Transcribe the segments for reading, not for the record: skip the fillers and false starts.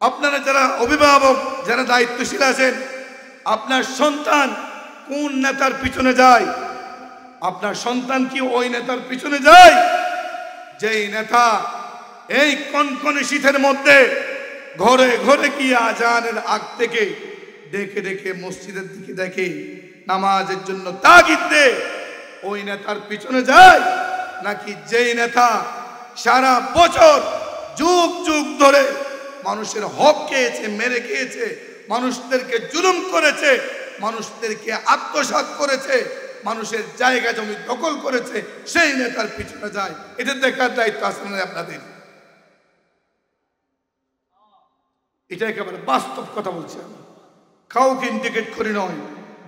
আপনারা যারা অভিভাবক, যারা দায়িত্বশীল আছেন, আপনার সন্তান কোন নেতার পিছনে যায়? আপনার সন্তান কি ওই নেতার পিছনে যায় যেই নেতা এই কনকনে শীতের মধ্যে ঘরে ঘরে গিয়ে আজানের আগ থেকে ডেকে ডেকে মসজিদের দিকে দেখে নামাজের জন্য তাগিদ দেয়? ওই নেতার পিছনে যায়? নাকি যেই নেতা সারা বছর যুগ যুগ ধরে মানুষের হক খেয়েছে, মেরে খেয়েছে, মানুষদেরকে জুলুম করেছে, মানুষদেরকে আত্মসাৎ করেছে, মানুষের জায়গা জমি দখল করেছে, সেই নেতার পিছনে যায়? এটা দেখার দায়িত্ব আছে না আপনাদের? এটা একেবারে বাস্তব কথা বলছি আমি, কাউকে ইন্ডিকেট করি নয়,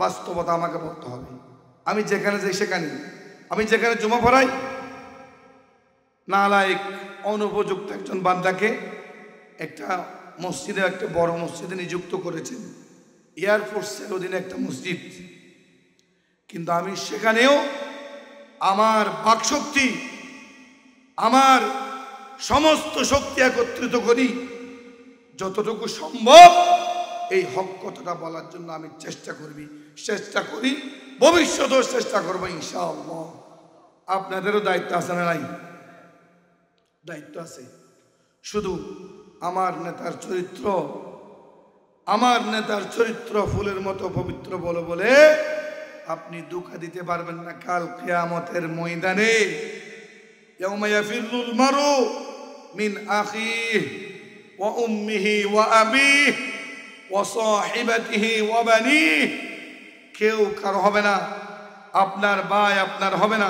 বাস্তবতা আমাকে বলতে হবে। আমি যেখানে যাই সেখানে, আমি যেখানে জমা পড়াই, নালায়েক অনুপযুক্ত একজন বান্দাকে একটা মসজিদে, একটা বড় মসজিদে নিযুক্ত করেছেন, এয়ারফোর্সের অধীনে একটা মসজিদ। কিন্তু আমি সেখানেও আমার বাকশক্তি, আমার সমস্ত শক্তি একত্রিত করি, যতটুকু সম্ভব এই হক কথাটা বলার জন্য আমি চেষ্টা করি, ভবিষ্যতেও চেষ্টা করবো ইনশাআল্লাহ। আপনাদেরও দায়িত্ব আছে না নাই? দায়িত্ব আছে। শুধু আমার নেতার চরিত্র ফুলের মতো পবিত্র বলে আপনি দুঃখ দিতে পারবেন না। কাল কিয়ামতের ময়দানে ইয়াউমা ইয়াফিরুল মারু মিন আখিহি ওয়া উম্মিহি ওয়া আবিহি ওয়া সাহিবাতিহি ওয়া বানিহি, কেউ কারো হবে না। আপনার ভাই আপনার হবে না,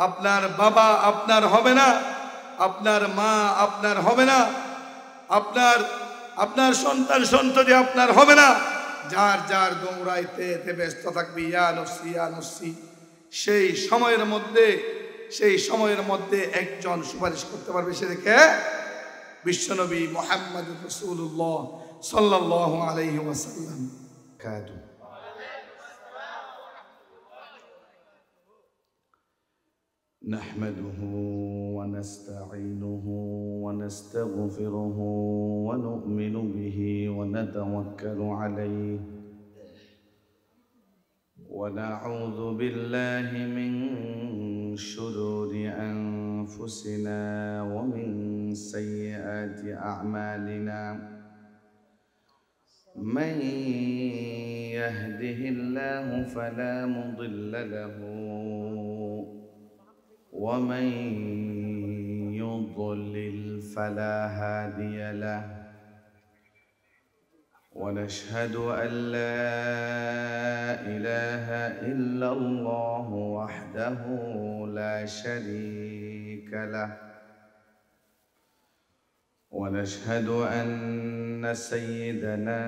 আপনার বাবা আপনার হবে না, আপনার মা আপনার হবে না, আপনার সন্তান সন্ততি আপনার হবে না। যার যার দৌড়াইতে ব্যস্ত থাকবে, ইয়া নফসি ইয়া নফসি। সেই সময়ের মধ্যে একজন সুপারিশ করতে পারবে, সে দেখে বিশ্বনবী মুহাম্মদুর রাসূলুল্লাহ সাল্লাল্লাহু আলাইহি ওয়াসাল্লাম। نحمده ونستعينه ونستغفره ونؤمن به ونتوكل عليه ونعوذ بالله من شرور أنفسنا ومن سيئات أعمالنا من يهده الله فلا مضل له ومن يضلل فلا هادي له ونشهد أن لا إله إلا الله وحده لا شريك له ونشهد أن سيدنا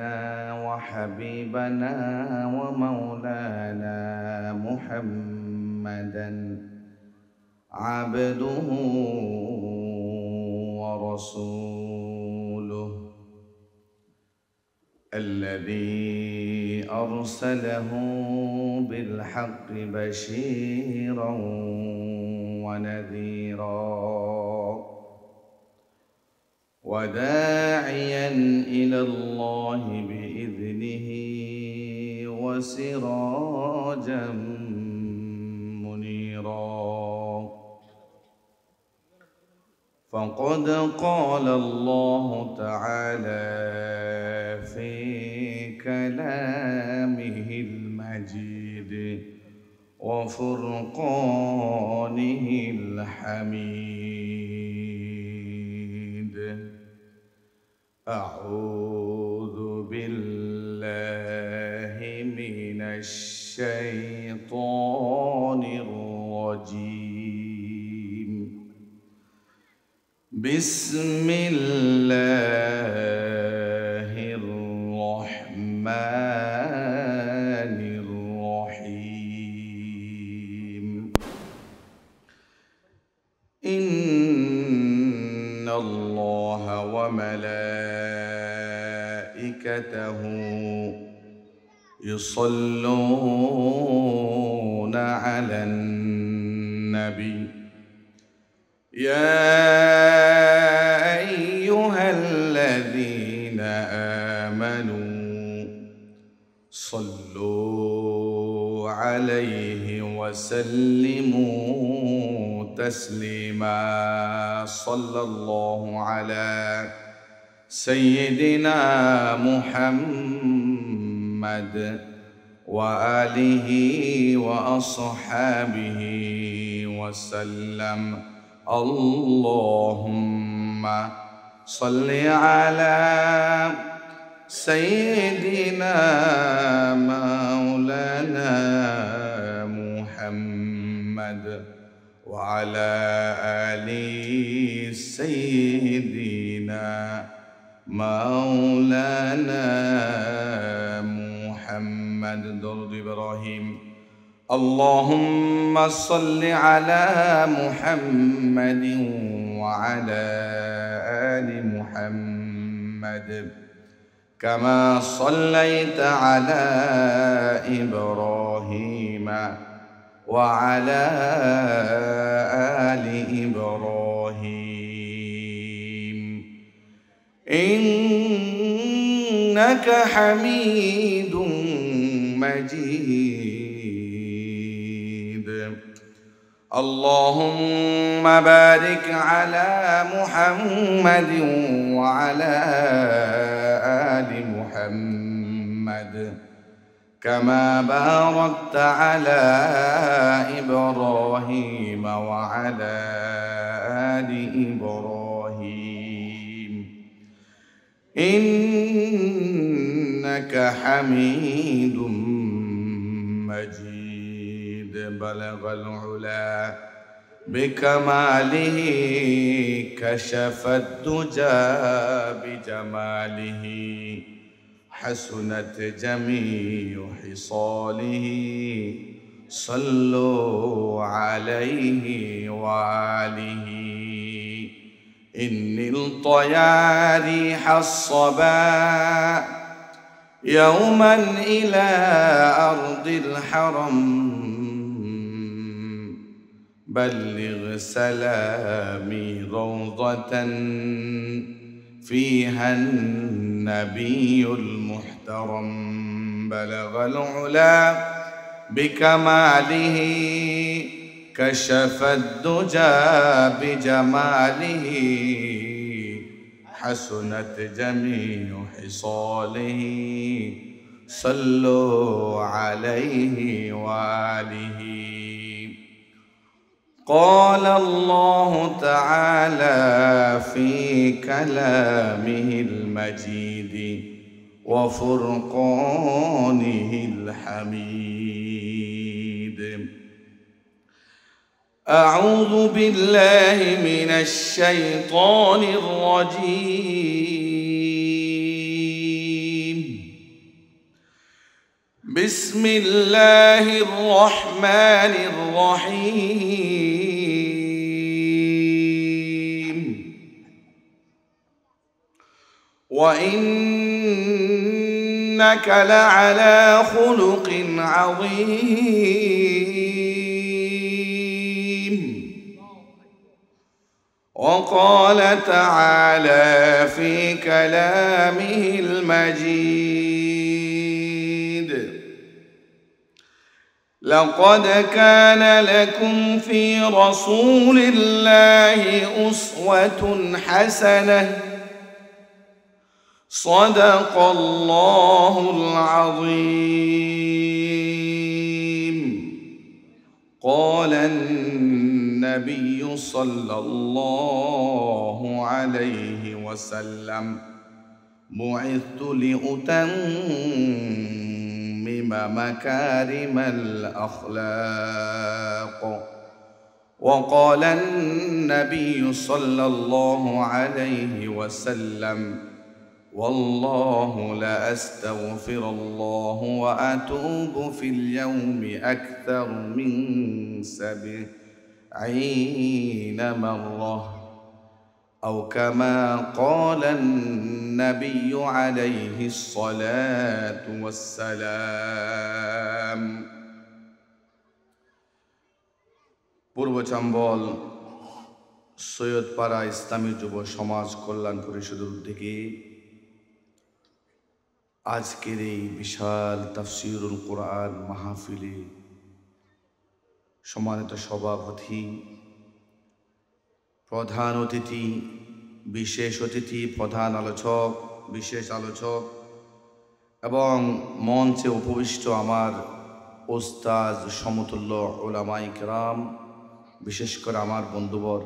وحبيبنا ومولانا محمدًا عبده ورسوله الذي أرسله بالحق بشيرا ونذيرا وداعيا إلى الله بإذنه وسراجا منيرا. فقد قال الله تعالى في كلامه المجيد وفرقانه الحميد: أعوذ بالله من الشيطان الرجيم. بسم الله الرحمن الرحيم. إن الله وملائكته يصلون على النبي يا أيها الذين آمنوا صلوا عليه وسلموا تسليما. صلى الله على سيدنا محمد وآله وأصحابه وسلم. اللهم صل على سيدنا مولانا محمد وعلى آل سيدنا مولانا محمد. درود إبراهيم. اللهم صل على محمد وعلى آل محمد كما صليت على إبراهيم وعلى آل إبراهيم إنك حميد مجيد. اللهم بارك على محمد وعلى آل محمد كما باركت على إبراهيم وعلى آل إبراهيم إنك حميد مجيد. بلغ العلا بكماله كشف الدجى بجماله حسنت جميع خصاله. صلوا عليه وآله. إني الطياريح الصبا يوما إلى أرض الحرم بلغ سلامي روضة فيها النبي المحترم. بلغ العلا بكماله كشف الدجى بجماله حسنت جميع خصاله. صلوا عليه وآله. قال الله تعالى في كلامه المجيد وفرقانه الحميد. أعوذ بالله من الشيطان الرجيم. بسم الله الرحمن الرحيم. وإنك لعلى خلق عظيم. وقال تعالى في كلامه المجيد لقد كان لكم في رسول الله أسوة حسنة. صدق الله العظيم. قال النبي صلى الله عليه وسلم بعثت لأتمم مكارم الأخلاق. وقال النبي صلى الله عليه وسلم والله لأستغفر الله وأتوب في اليوم أكثر من 70 مرة أو كما قال النبي عليه الصلاة والسلام. পূর্ব চম্বল সৈয়দপাড়া ইসলামী যুব সমাজ কল্যাণ পরিষদের উদ্যোগে আজকের এই বিশাল তাফসীরুল কোরআন মাহফিলে সম্মানিত সভাপতি, প্রধান অতিথি, বিশেষ অতিথি, প্রধান আলোচক, বিশেষ আলোচক এবং মঞ্চে উপবিষ্ট আমার ওস্তাদ সমতুল্য উলামায়ে কেরাম, বিশেষ করে আমার বন্ধুবর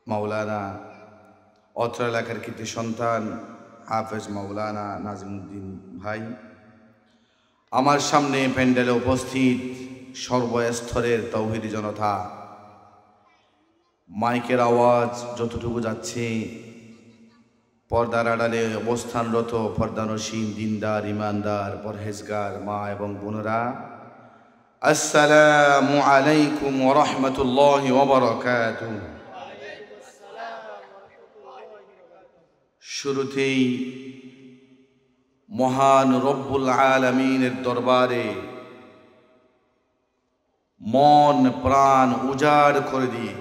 মাওলানা অত্র এলাকার কৃতি সন্তান হাফেজ মাওলানা নাজিমুদ্দিন ভাই, আমার সামনে প্যান্ডেলে উপস্থিত সর্বস্তরের তাওহীদি জনতা, মাইকের আওয়াজ যতটুকু যাচ্ছে, পর্দার আড়ালে অবস্থানরত পর্দানসীন দিনদার, ইমানদার, পরহেজগার মা এবং বোনেরা, আসসালামু আলাইকুম ওয়া রাহমাতুল্লাহি ওয়া বারাকাতুহু। শুরুতেই মহান রব্বুল আলামিনের দরবারে মন প্রাণ উজাড় করে দিয়ে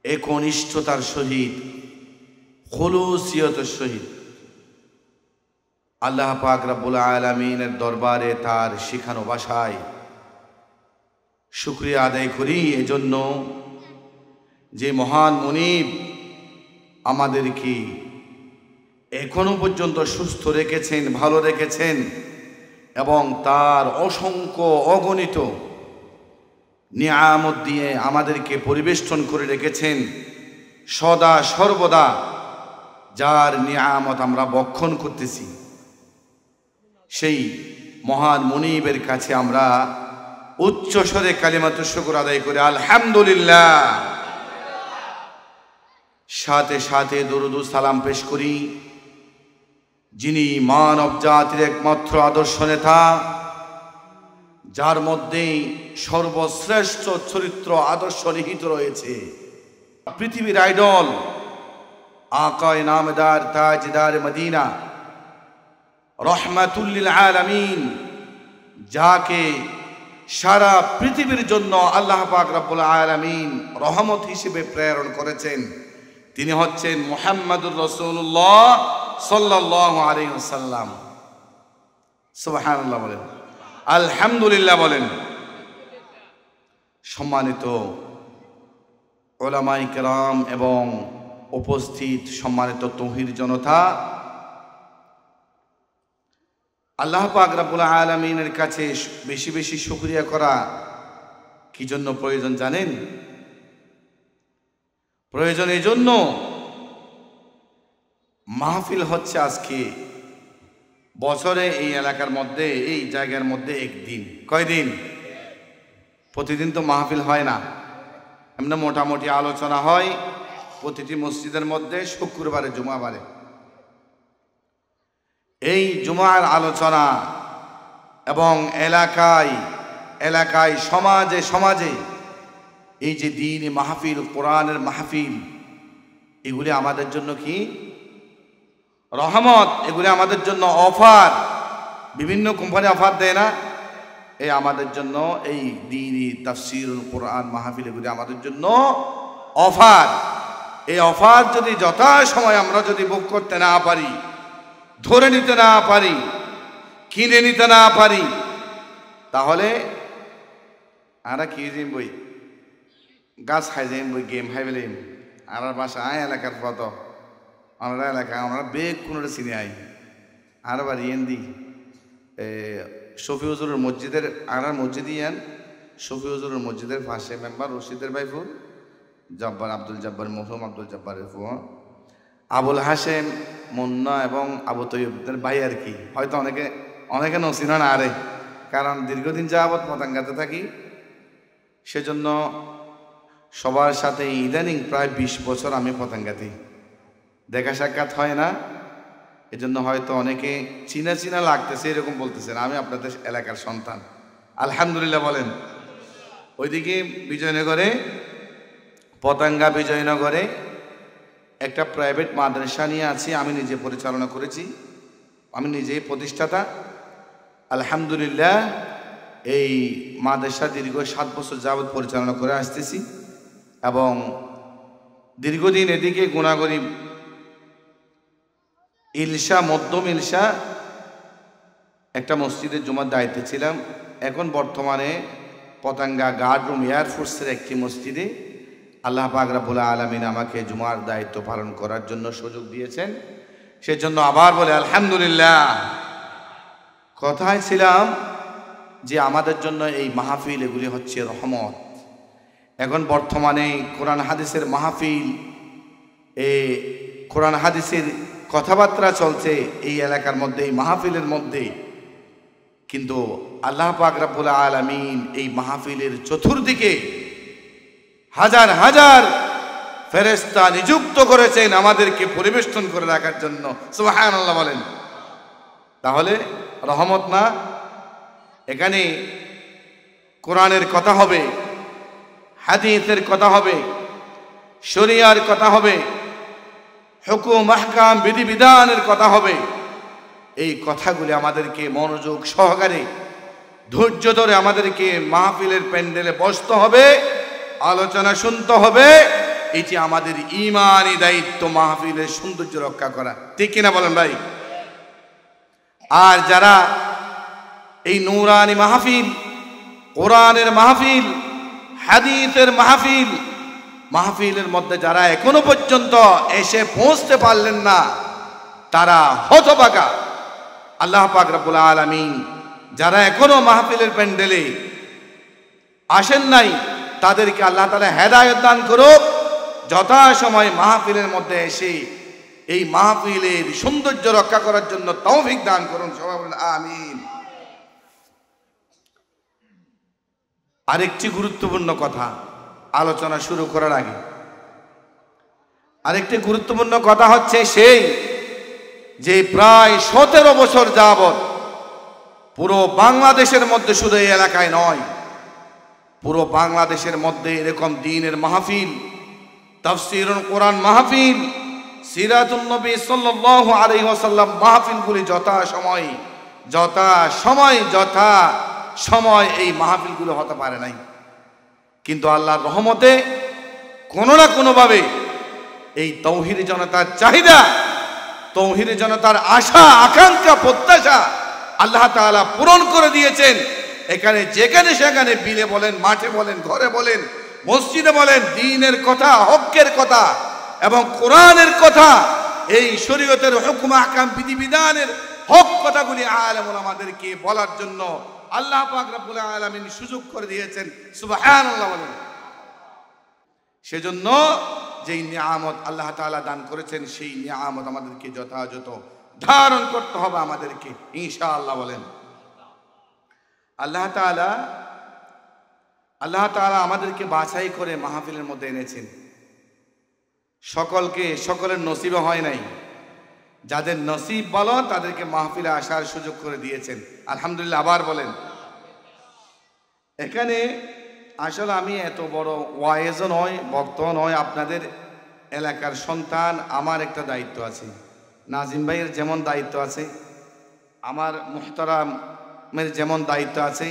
একনিষ্ঠতার সহিত, খুলুসিয়তের সহিত আল্লাহ পাক রব্বুল আলামিনের দরবারে তার শিখানো ভাষায় শুকরিয়া আদায় করি। এজন্য যে মহান মুনিব আমাদেরকে এখনো পর্যন্ত সুস্থ রেখেছেন, ভালো রেখেছেন এবং তার অসংখ্য অগণিত নিয়ামত দিয়ে আমাদেরকে পরিবেষ্টন করে রেখেছেন, সদা সর্বদা যার নিয়ামত আমরা ভক্ষণ করতেছি, সেই মহান মুনিবের কাছে আমরা উচ্চ স্বরে কালিমাতুশ শুকর আদায় করে আলহামদুলিল্লাহ। সাথে সাথে দরুদ ও সালাম পেশ করি যিনি মানব জাতির একমাত্র আদর্শ নেতা, যার মধ্যে সর্বশ্রেষ্ঠ চরিত্র আদর্শ নিহিত রয়েছে, পৃথিবীর আইডল, আকায়ে নামদার, তাজদার মদিনা, রহমাতুল লিল আলামিন, যাকে সারা পৃথিবীর জন্য আল্লাহ পাক রব্বুল আলামিন রহমত হিসেবে প্রেরণ করেছেন। তিনি হচ্ছেন মুহাম্মাদুর রাসূলুল্লাহ সাল্লাল্লাহু আলাইহি ওয়াসাল্লাম। সুবহানাল্লাহ বলেন, আলহামদুলিল্লাহ বলেন। সম্মানিত উলামায়ে কেরাম এবং উপস্থিত সম্মানিত তাওহীদ জনতা, আল্লাহ পাক রব্বুল আলামিনের কাছে বেশি বেশি শুকরিয়া করা কি জন্য প্রয়োজন জানেন? প্রয়োজন এই জন্য, মাহফিল হচ্ছে আজকে বছরে এই এলাকার মধ্যে, এই জায়গার মধ্যে একদিন। কয়দিন? প্রতিদিন তো মাহফিল হয় না, এমনি মোটামুটি আলোচনা হয় প্রতিটি মসজিদের মধ্যে শুক্রবারে, জুমাবারে। এই জুমার আলোচনা এবং এলাকায় এলাকায়, সমাজে সমাজে এই যে দিন মাহফিল, কোরআনের মাহফিল, এগুলি আমাদের জন্য কি রহমত, এগুলি আমাদের জন্য অফার। বিভিন্ন কোম্পানি অফার দেয় না? এই আমাদের জন্য এই দিনই তাফসীরুল কোরআন মাহফিল, এগুলি আমাদের জন্য অফার। এই অফার যদি যথাসময় আমরা যদি বুক করতে না পারি, ধরে নিতে না পারি, কিনে নিতে না পারি, তাহলে আমরা কি যাইম বই গাছ খাই যাইম বই, গেম খাই ফেলিম। আর বাসা আয় এলাকার কত আমরা এলাকা, আমরা বেগ কোনো চিনি আই আর বাড়ি এন দি শফি হুজুরের মসজিদের, আর মসজিদ ইয়ান শফি হুজুরের মসজিদের পাশে মেম্বার রশিদের ভাইফুল জব্বার, আব্দুল জব্বার, মরহুম আব্দুল জব্বারের ফুয়া আবুল হাশেম, মুন্না এবং আবু তৈয়বদের ভাই আর কি। হয়তো অনেকে নসিনা না আরে, কারণ দীর্ঘদিন যাবৎ পতাঙ্গাতে থাকি, সেজন্য সবার সাথে ইদানিং প্রায় 20 বছর আমি পতাঙ্গাতেই, দেখা সাক্ষাৎ হয় না, এজন্য হয়তো অনেকে চিনা চিনা লাগতেছে, এরকম বলতেছেন। আমি আপনাদের এলাকার সন্তান, আলহামদুলিল্লাহ বলেন। ওইদিকে বিজয়নগরে, পতাঙ্গা বিজয়নগরে একটা প্রাইভেট মাদ্রাসা নিয়ে আছি, আমি নিজে পরিচালনা করেছি, আমি নিজেই প্রতিষ্ঠাতা। আলহামদুলিল্লাহ এই মাদ্রাসা দীর্ঘ 7 বছর যাবৎ পরিচালনা করে আসতেছি এবং দীর্ঘদিন এদিকে গুণাগুণি ইলশা, মধ্যম ইলশা একটা মসজিদের জুমার দায়িত্বে ছিলাম। এখন বর্তমানে পতাঙ্গা গার্ড রুম এয়ারফোর্সের একটি মসজিদে আল্লাহ পাক রব্বুল আলামিন আমাকে জুমার দায়িত্ব পালন করার জন্য সুযোগ দিয়েছেন। সেজন্য আবার বলে আলহামদুলিল্লাহ। কথায় ছিলাম যে আমাদের জন্য এই মাহফিল এগুলি হচ্ছে রহমত। এখন বর্তমানে কোরআন হাদিসের মাহফিল, কোরআন হাদিসের কথাবার্তা চলছে এই এলাকার মধ্যে, এই মাহফিলের মধ্যে। কিন্তু আল্লাহ পাক রব্বুল আলামিন এই মাহফিলের চতুর্দিকে হাজার হাজার ফেরেশতা নিযুক্ত করেছেন আমাদেরকে পরিবেষ্টন করে রাখার জন্য। সুবহানাল্লাহ বলেন। তাহলে রহমত না? এখানে কোরআনের কথা হবে, হাদিসের কথা হবে, শরিয়ার কথা হবে, হুকুম আহকাম বিধিবিধানের কথা হবে। এই কথাগুলি আমাদেরকে মনোযোগ সহকারে ধৈর্য ধরে আমাদেরকে মাহফিলের প্যান্ডেলে বসতে হবে, আলোচনা শুনতে হবে। এটি আমাদের ঈমানি দায়িত্ব, মাহফিলের সৌন্দর্য রক্ষা করা। ঠিক কিনা বলেন ভাই? আর যারা এই নূরানি মাহফিল, কোরআনের মাহফিল, হাদিসের মাহফিল, মাহফিলের মধ্যে যারা এখনো পর্যন্ত এসে পৌঁছতে পারলেন না, তারা হতভাগা। আল্লাহ পাক রব্বুল আলামিন যারা এখনো মাহফিলের প্যান্ডেলে আসেন নাই, তাদেরকে আল্লাহ তাআলা হেদায়েত দান করুক। যথাসময় মাহফিলের মধ্যে এসে এই মাহফিলের সৌন্দর্য রক্ষা করার জন্য তৌফিক দান করুন। সবাই বলেন আমিন। আরেকটি গুরুত্বপূর্ণ কথা আলোচনা শুরু করার আগে, আরেকটি গুরুত্বপূর্ণ কথা হচ্ছে সেই যে প্রায় 17 বছর যাবত পুরো বাংলাদেশের মধ্যে, শুধু এই এলাকায় নয়, পুরো বাংলাদেশের মধ্যে এরকম দ্বীনের মাহফিল, তাফসীরুল কোরআন মাহফিল, সিরাতুন নবী সাল্লাল্লাহু আলাইহি ওয়াসাল্লাম মাহফিলগুলি যথা সময় এই মাহফিলগুলো হতে পারে নাই। কিন্তু আল্লাহর রহমতে কোনো না কোনোভাবে এই তৌহিদি জনতার চাহিদা, তৌহিদি জনতার আশা আকাঙ্ক্ষা প্রত্যাশা আল্লাহ তাআলা পূরণ করে দিয়েছেন। এখানে যেখানে সেখানে বিলে বলেন, মাঠে বলেন, ঘরে বলেন, মসজিদে বলেন, দ্বীনের কথা, হকের কথা এবং কোরআনের কথা, এই শরীয়তের হুকুম আহকাম বিধিবিধানের হক কথাগুলি আলেম ওলামাদেরকে বলার জন্য আল্লাহ পাক রব্বুল আলামিন সুযোগ করে দিয়েছেন। সুবহানাল্লাহ বলেন। সেজন্য যেই নিয়ামত আল্লাহ তাআলা দান করেছেন, সেই নিয়ামত আমাদেরকে যথাযথ ধারণ করতে হবে আমাদেরকে, ইনশাআল্লাহ বলেন। আল্লাহ তাআলা আমাদেরকে বাছাই করে মাহফিলের মধ্যে এনেছেন। সকলের নসিবে হয় নাই। যাদের নসিব বলো তাদেরকে মাহফিলে আসার সুযোগ করে দিয়েছেন, আলহামদুলিল্লাহ। আবার বলেন। এখানে আসলে আমি এত বড় ওয়াইজও নয়, বক্ত নয়, আপনাদের এলাকার সন্তান। আমার একটা দায়িত্ব আছে, নাজিম ভাইয়ের যেমন দায়িত্ব আছে, আমার মুহতারামের যেমন দায়িত্ব আছে,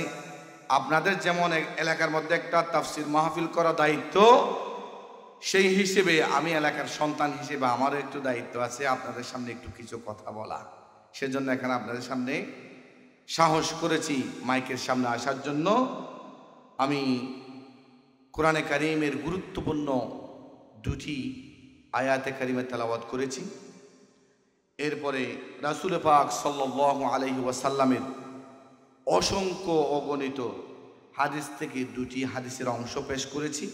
আপনাদের যেমন এলাকার মধ্যে একটা তাফসীর মাহফিল করা দায়িত্ব, সেই হিসেবে আমি এলাকার সন্তান হিসেবে আমারও একটু দায়িত্ব আছে আপনাদের সামনে একটু কিছু কথা বলা। সেজন্য এখানে আপনাদের সামনে সাহস করেছি মাইকের সামনে আসার জন্য। আমি কোরআনে কারীমের গুরুত্বপূর্ণ দুটি আয়াতে কারিমে তেলাওয়াত করেছি। এরপরে রাসূল পাক সাল্লাল্লাহু আলাইহি ওয়াসাল্লামের অসংখ্য অগণিত হাদিস থেকে দুটি হাদিসের অংশ পেশ করেছি।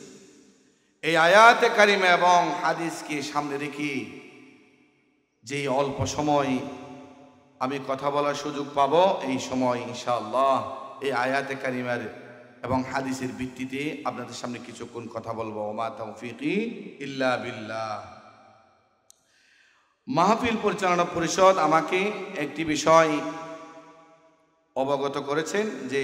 এই আয়াতে কারিমা এবং হাদিসকে সামনে রেখে যে অল্প সময় আমি কথা বলার সুযোগ পাব, এই সময় ইনশাআল্লাহ এই আয়াতে কারিমার এবং হাদিসের ভিত্তিতে আপনাদের সামনে কিছুক্ষণ কথা বলবো। ওমা তাওফিকি ইল্লা বিল্লাহ। মাহফিল পরিচালনা পরিষদ আমাকে একটি বিষয় অবগত করেছেন যে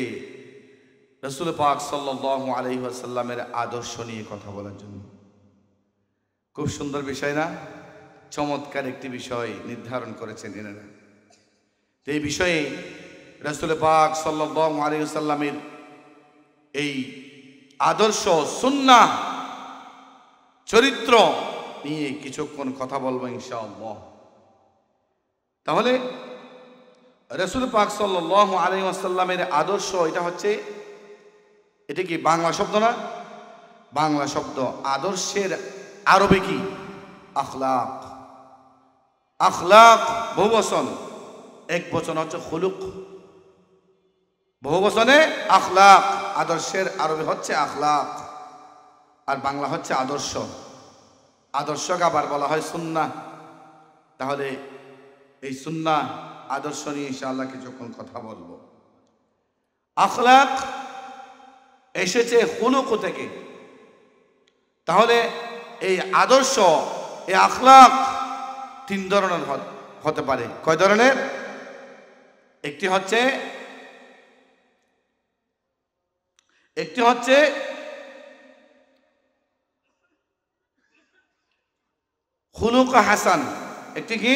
রাসূল পাক সাল্লাল্লাহু আলাইহি ওয়াসাল্লামের আদর্শ নিয়ে কথা বলার জন্য। খুব সুন্দর বিষয় না? চমৎকার একটি বিষয় নির্ধারণ করেছেন এনারা। এই বিষয়ে রাসূল পাক সাল্লাল্লাহু আলাইহি ওয়াসাল্লামের এই আদর্শ, সুন্নাহ, চরিত্র নিয়ে কিছুক্ষণ কথা বলবো ইনশাআল্লাহ। তাহলে রাসূল পাক সাল্লাল্লাহু আলাইহি ওয়াসাল্লামের আদর্শ এটা কি বাংলা শব্দ না? বাংলা শব্দ। আদর্শের আরবি কি? আখলাক। আখলাক বহুবচন, এক বচন হচ্ছে খুলুক। বহুবচনে আখলাক। আদর্শের আরবি হচ্ছে আখলাক, আর বাংলা হচ্ছে আদর্শ। আদর্শকে আবার বলা হয় সুন্নাহ। তাহলে এই সুন্নাহ আদর্শ নিয়ে ইনশাআল্লাহ কিছুক্ষণ কথা বলবো। আখলাক এসেছে খুলুক থেকে। তাহলে এই আদর্শ, এই আখলাক তিন ধরনের হতে পারে। কয় ধরনের? একটি হচ্ছে খুলুক হাসান। একটি কি?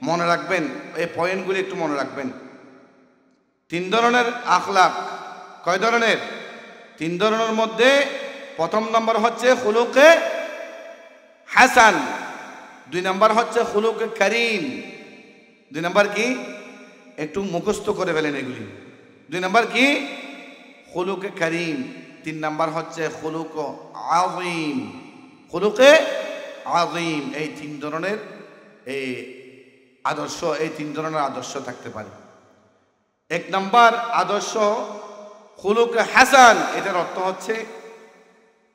মনে রাখবেন, এই পয়েন্টগুলি একটু মনে রাখবেন। তিন ধরনের আখলাক। কয় ধরনের? তিন ধরনের মধ্যে প্রথম নম্বর হচ্ছে খুলুকে হাসান, দুই নম্বর হচ্ছে খুলুকে করিম। দুই নম্বর কি? একটু মুখস্থ করে ফেলেন এগুলি। দুই নম্বর কি? খুলুকে করিম। তিন নম্বর হচ্ছে খুলুক আযীম। খুলুকে আযীম। এই তিন ধরনের এই আদর্শ, এই তিন ধরনের আদর্শ থাকতে পারে। এক নম্বর আদর্শ খুলুক হাসান। এটার অর্থ হচ্ছে,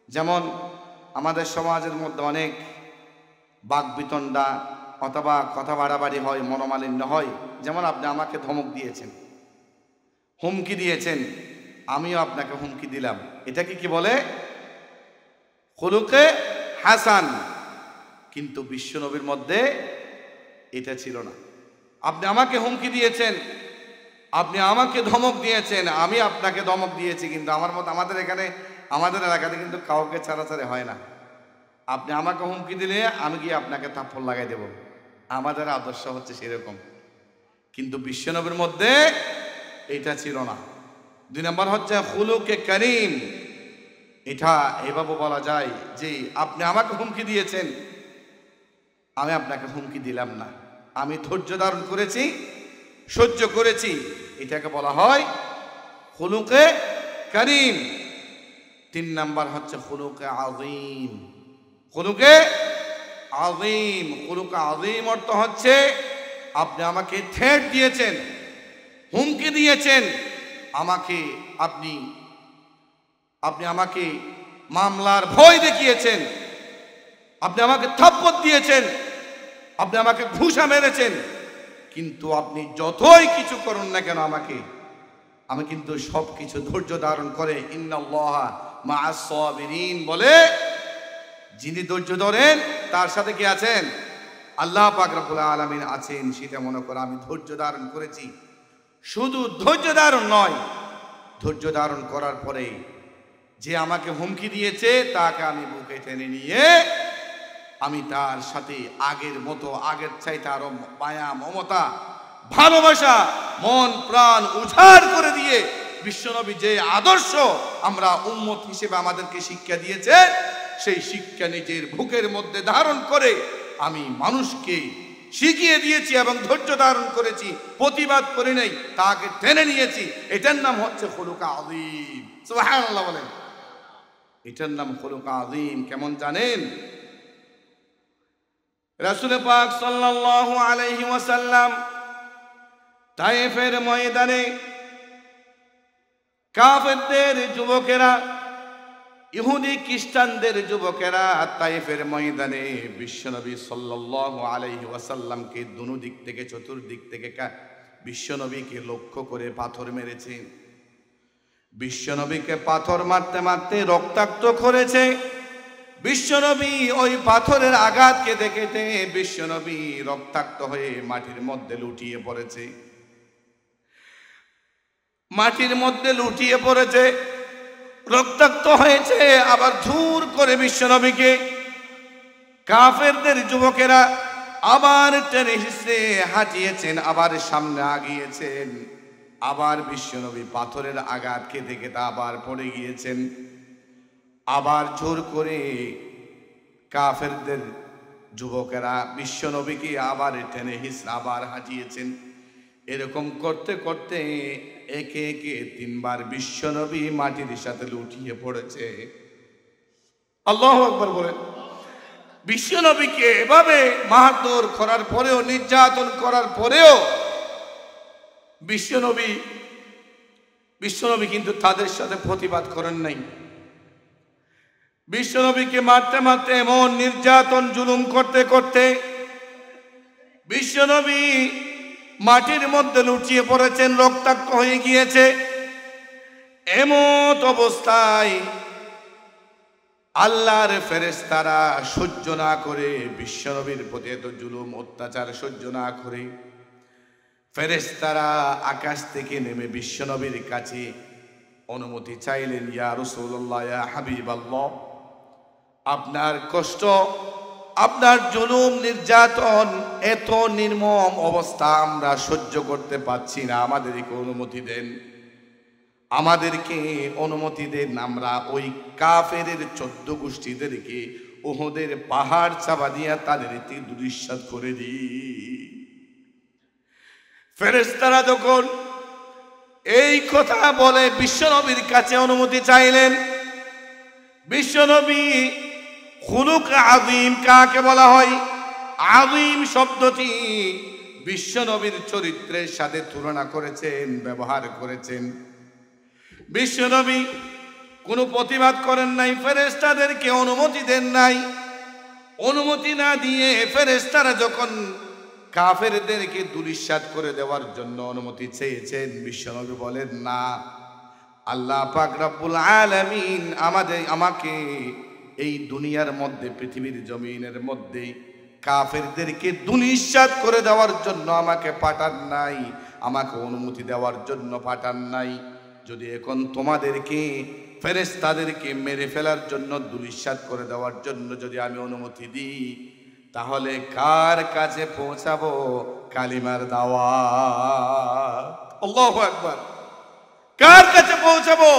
যেমন আমাদের সমাজের মধ্যে অনেক বাকবিতণ্ডা অথবা কথা বাড়াবাড়ি হয়, মনোমালিন্য হয়। যেমন আপনি আমাকে ধমক দিয়েছেন, হুমকি দিয়েছেন, আমিও আপনাকে হুমকি দিলাম। এটাকে কি বলে? খুলুকে হাসান। কিন্তু বিশ্বনবীর মধ্যে এটা ছিল না। আপনি আমাকে হুমকি দিয়েছেন, আপনি আমাকে ধমক দিয়েছেন, আমি আপনাকে ধমক দিয়েছি, কিন্তু আমাদের এখানে, আমাদের এলাকাতে কিন্তু কাউকে ছাড়াছাড়ি হয় না। আপনি আমাকে হুমকি দিলে আমি গিয়ে আপনাকে থাপ্পড় লাগাই দেব। আমাদের আদর্শ হচ্ছে সেরকম, কিন্তু বিশ্বনবীর মধ্যে এটা ছিল না। দুই নম্বর হচ্ছে খুলুকে করিম। এটা এভাবে বলা যায় যে আপনি আমাকে হুমকি দিয়েছেন, আমি আপনাকে হুমকি দিলাম না, আমি ধৈর্য ধারণ করেছি, সহ্য করেছি। এটাকে বলা হয় খুলুকে করিম। তিন নাম্বার হচ্ছে খুলুকে আযীম। খুলুকে আযীম। খুলুকে আযীম অর্থ হচ্ছে আপনি আমাকে থ্রেট দিয়েছেন, হুমকি দিয়েছেন, আপনি আমাকে মামলার ভয় দেখিয়েছেন, আপনি আমাকে থাপ্পড় দিয়েছেন, আপনি আমাকে ঘুষা মেরেছেন, কিন্তু আপনি যতই কিছু করুন না কেন আমি কিন্তু সব কিছু ধৈর্য ধারণ করে ইন্নাল্লাহা মাআস সাবিরিন বলে, যিনি ধৈর্য ধরেন তার সাথে কি আছেন? আল্লাহ পাক রব্বুল আলামিন আছেন। সেটা মনে করে আমি ধৈর্য ধারণ করেছি। শুধু ধৈর্য ধারণ নয়, ধৈর্য ধারণ করার পরে যে আমাকে হুমকি দিয়েছে তাকে আমি বুকে টেনে নিয়ে আমি তার সাথে আগের মতো, আগের চাইতে আরো মায়া, মমতা, ভালোবাসা, মন প্রাণ উজাড় করে দিয়ে বিশ্বনবী যে আদর্শ আমরা উম্মত হিসেবে আমাদেরকে শিক্ষা দিয়েছে, সেই শিক্ষা নিজের বুকের মধ্যে ধারণ করে আমি মানুষকে শিখিয়ে দিয়েছি এবং ধৈর্য ধারণ করেছি, প্রতিবাদ করে নেই, তাকে টেনে নিয়েছি। এটার নাম হচ্ছে খুলুক আযীম। সুবহানাল্লাহ বলেন। এটার নাম খুলুক আযীম। কেমন জানেন? রাসূল পাক সাল্লাল্লাহু আলাইহি ওয়াসাল্লাম তায়েফের ময়দানে কাফেরদের যুবকেরা, ইহুদি খ্রিস্টানদের যুবকেরা তায়েফের ময়দানে বিশ্বনবী সাল্লাল্লাহু আলাইহি ওয়াসাল্লামকে দুনো দিক থেকে, চতুর্দিক থেকে বিশ্বনবীকে লক্ষ্য করে পাথর মেরেছে। বিশ্বনবীকে পাথর মারতে মারতে রক্তাক্ত করেছে। বিশ্বনবী ওই পাথরের আঘাতকে দেখেতে বিশ্বনবী রক্তাক্ত হয়ে মাটির মধ্যে লুটিয়ে পড়েছে। মাটির মধ্যে লুটিয়ে পড়েছে, রক্তাক্ত হয়েছে। আবার জোর করে বিশ্বনবীকে কাফেরদের যুবকেরা আবার টেনে হিসেবে হাঁটিয়েছেন, আবার সামনে আগিয়েছেন। আবার বিশ্বনবী পাথরের আঘাত খেতে খেতে আবার পড়ে গিয়েছেন। আবার জোর করে কাফেরদের যুবকেরা বিশ্বনবীকে আবার টেনে হিসড়ে আবার হাজিয়েছেন। এরকম করতে করতে একে একে 3 বার বিশ্বনবী মাটির সাথে লুটিয়ে পড়েছে। আল্লাহু আকবার বলেন। বিশ্বনবীকে এভাবে মারধর করার পরেও, নির্যাতন করার পরেও বিশ্বনবী কিন্তু তাদের সাথে প্রতিবাদ করেন নাই। বিশ্বনবীকে মারতে মারতে, এমন নির্যাতন জুলুম করতে করতে বিশ্বনবী মাটির মধ্যে লুটিয়ে পড়েছেন, রক্তাক্ত হয়ে গিয়েছে। এমত অবস্থায় আল্লাহর ফেরেশতারা সহ্য না করে, বিশ্বনবীর প্রতি এত জুলুম অত্যাচার সহ্য না করে, ফেরেশতারা আকাশ থেকে নেমে বিশ্বনবীর কাছে অনুমতি চাইলেন, ইয়া রাসূলুল্লাহ, ইয়া হাবিবাল্লাহ, আপনার কষ্ট, আপনার জুলুম নির্যাতন, এত নির্মম অবস্থা আমরা সহ্য করতে পারছি না, আমাদেরকে অনুমতি দেন, আমাদেরকে অনুমতি দেন, আমরা ওই কাফেরের 14 গোষ্ঠীদেরকে উহুদের পাহাড় চাপা দিয়া তাদেরকে দুলিশাত করে দিই। ফেরেশতারা যখন এই কথা বলে বিশ্বনবীর কাছে অনুমতি চাইলেন, বিশ্বনবী খুলুক আযীম কাকে বলা হয়? আযীম শব্দটি বিশ্বনবীর চরিত্রের সাথে তুলনা করেছেন, ব্যবহার করেছেন। বিশ্বনবী কোনো প্রতিবাদ করেন নাই, ফেরেশতাদেরকে অনুমতি দেন নাই। অনুমতি না দিয়ে ফেরেশতারা যখন কাফেরদেরকে দুলিশাত করে দেওয়ার জন্য অনুমতি চেয়েছেন, বিশ্বনবী বলেন, না, আল্লাহ পাক রব্বুল আলামিন আমাকে এই দুনিয়ার মধ্যে, পৃথিবীর জমিনের মধ্যে কাফেরদেরকে দুলিশাত করে দেওয়ার জন্য আমাকে পাঠান নাই, আমাকে অনুমতি দেওয়ার জন্য পাঠান নাই। যদি এখন তোমাদেরকে, ফেরেশতাদেরকে মেরে ফেলার জন্য, দুলিশাত করে দেওয়ার জন্য যদি আমি অনুমতি দিই, তাহলে কার কাছে পৌঁছাবো কালিমার দাওয়াত? আল্লাহু আকবার। কার কাছে পৌঁছাবো?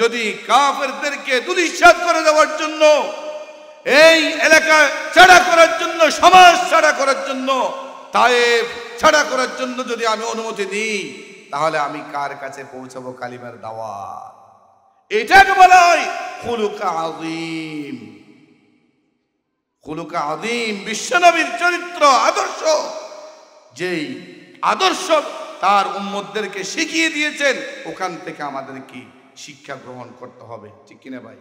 যদি কাফেরদেরকে দুলিশাত করে দেওয়ার জন্য, এই এলাকা ছাড়া করার জন্য, সমাজ ছাড়া করার জন্য, তায়েফ ছাড়া করার জন্য যদি আমি অনুমতি দিই, তাহলে আমি কার কাছে পৌঁছাবো কালিমার দাওয়াত? এটাকে বলা হয় খুলুক আযীম। খুলুক আযীম, বিশ্বনবীর চরিত্র, আদর্শ, যেই আদর্শ তার উম্মতদেরকে শিখিয়ে দিয়েছেন, ওখান থেকে আমাদেরকে শিক্ষা গ্রহণ করতে হবে। ঠিক কিনা ভাই?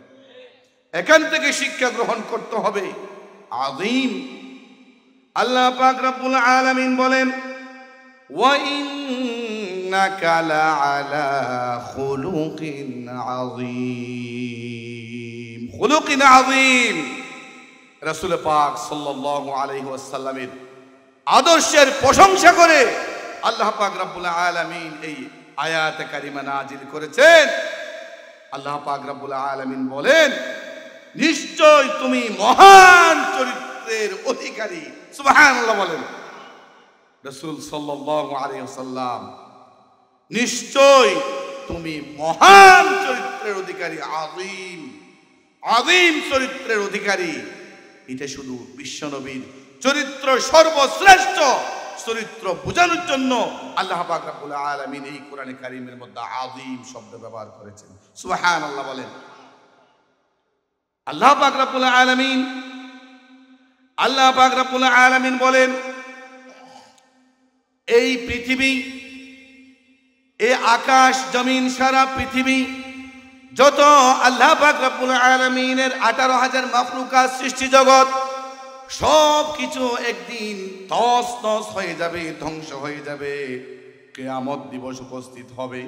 এখান থেকে শিক্ষা গ্রহণ করতে হবে। আযীম। আল্লাহ পাক রব্বুল আলামিন বলেন, ওয়া ইন্নাকা লাআলা খুলুকিন আযীম। খুলুকিন আযীম, রাসূল পাক সাল্লাল্লাহু আলাইহি ওয়াসাল্লামের আদর্শের প্রশংসা করে আল্লাহ পাক রব্বুল আলামিন এই আয়াত কারিমা নাজিল করেছেন। আল্লাহ পাক রব্বুল আলামিন বলেন, নিশ্চয় তুমি মহান চরিত্রের অধিকারী। সুবহানাল্লাহ বলেন। রাসূল সাল্লাল্লাহু আলাইহি ওয়াসাল্লাম, নিশ্চয় তুমি মহান চরিত্রের অধিকারী, আযীম, আযীম চরিত্রের অধিকারী। এটা শুধু বিশ্বনবীর চরিত্র, সর্বশ্রেষ্ঠ চরিত্র বোঝানোর জন্য আল্লাহ পাক রব্বুল আলামিন এই কোরআনে কারীমের মধ্যে আযীম শব্দ ব্যবহার করেছেন। সুবহানাল্লাহ বলেন। আল্লাহ পাক রব্বুল আলামিন বলেন, এই পৃথিবী, এই আকাশ জমিন, সারা পৃথিবী, যত আল্লাহ পাক রব্বুল আলামিনের 18,000 মাখলুকাত সৃষ্টি জগৎ, সব কিছু একদিন তস নস হয়ে যাবে, ধ্বংস হয়ে যাবে। কিয়ামত দিবস উপস্থিত হবে।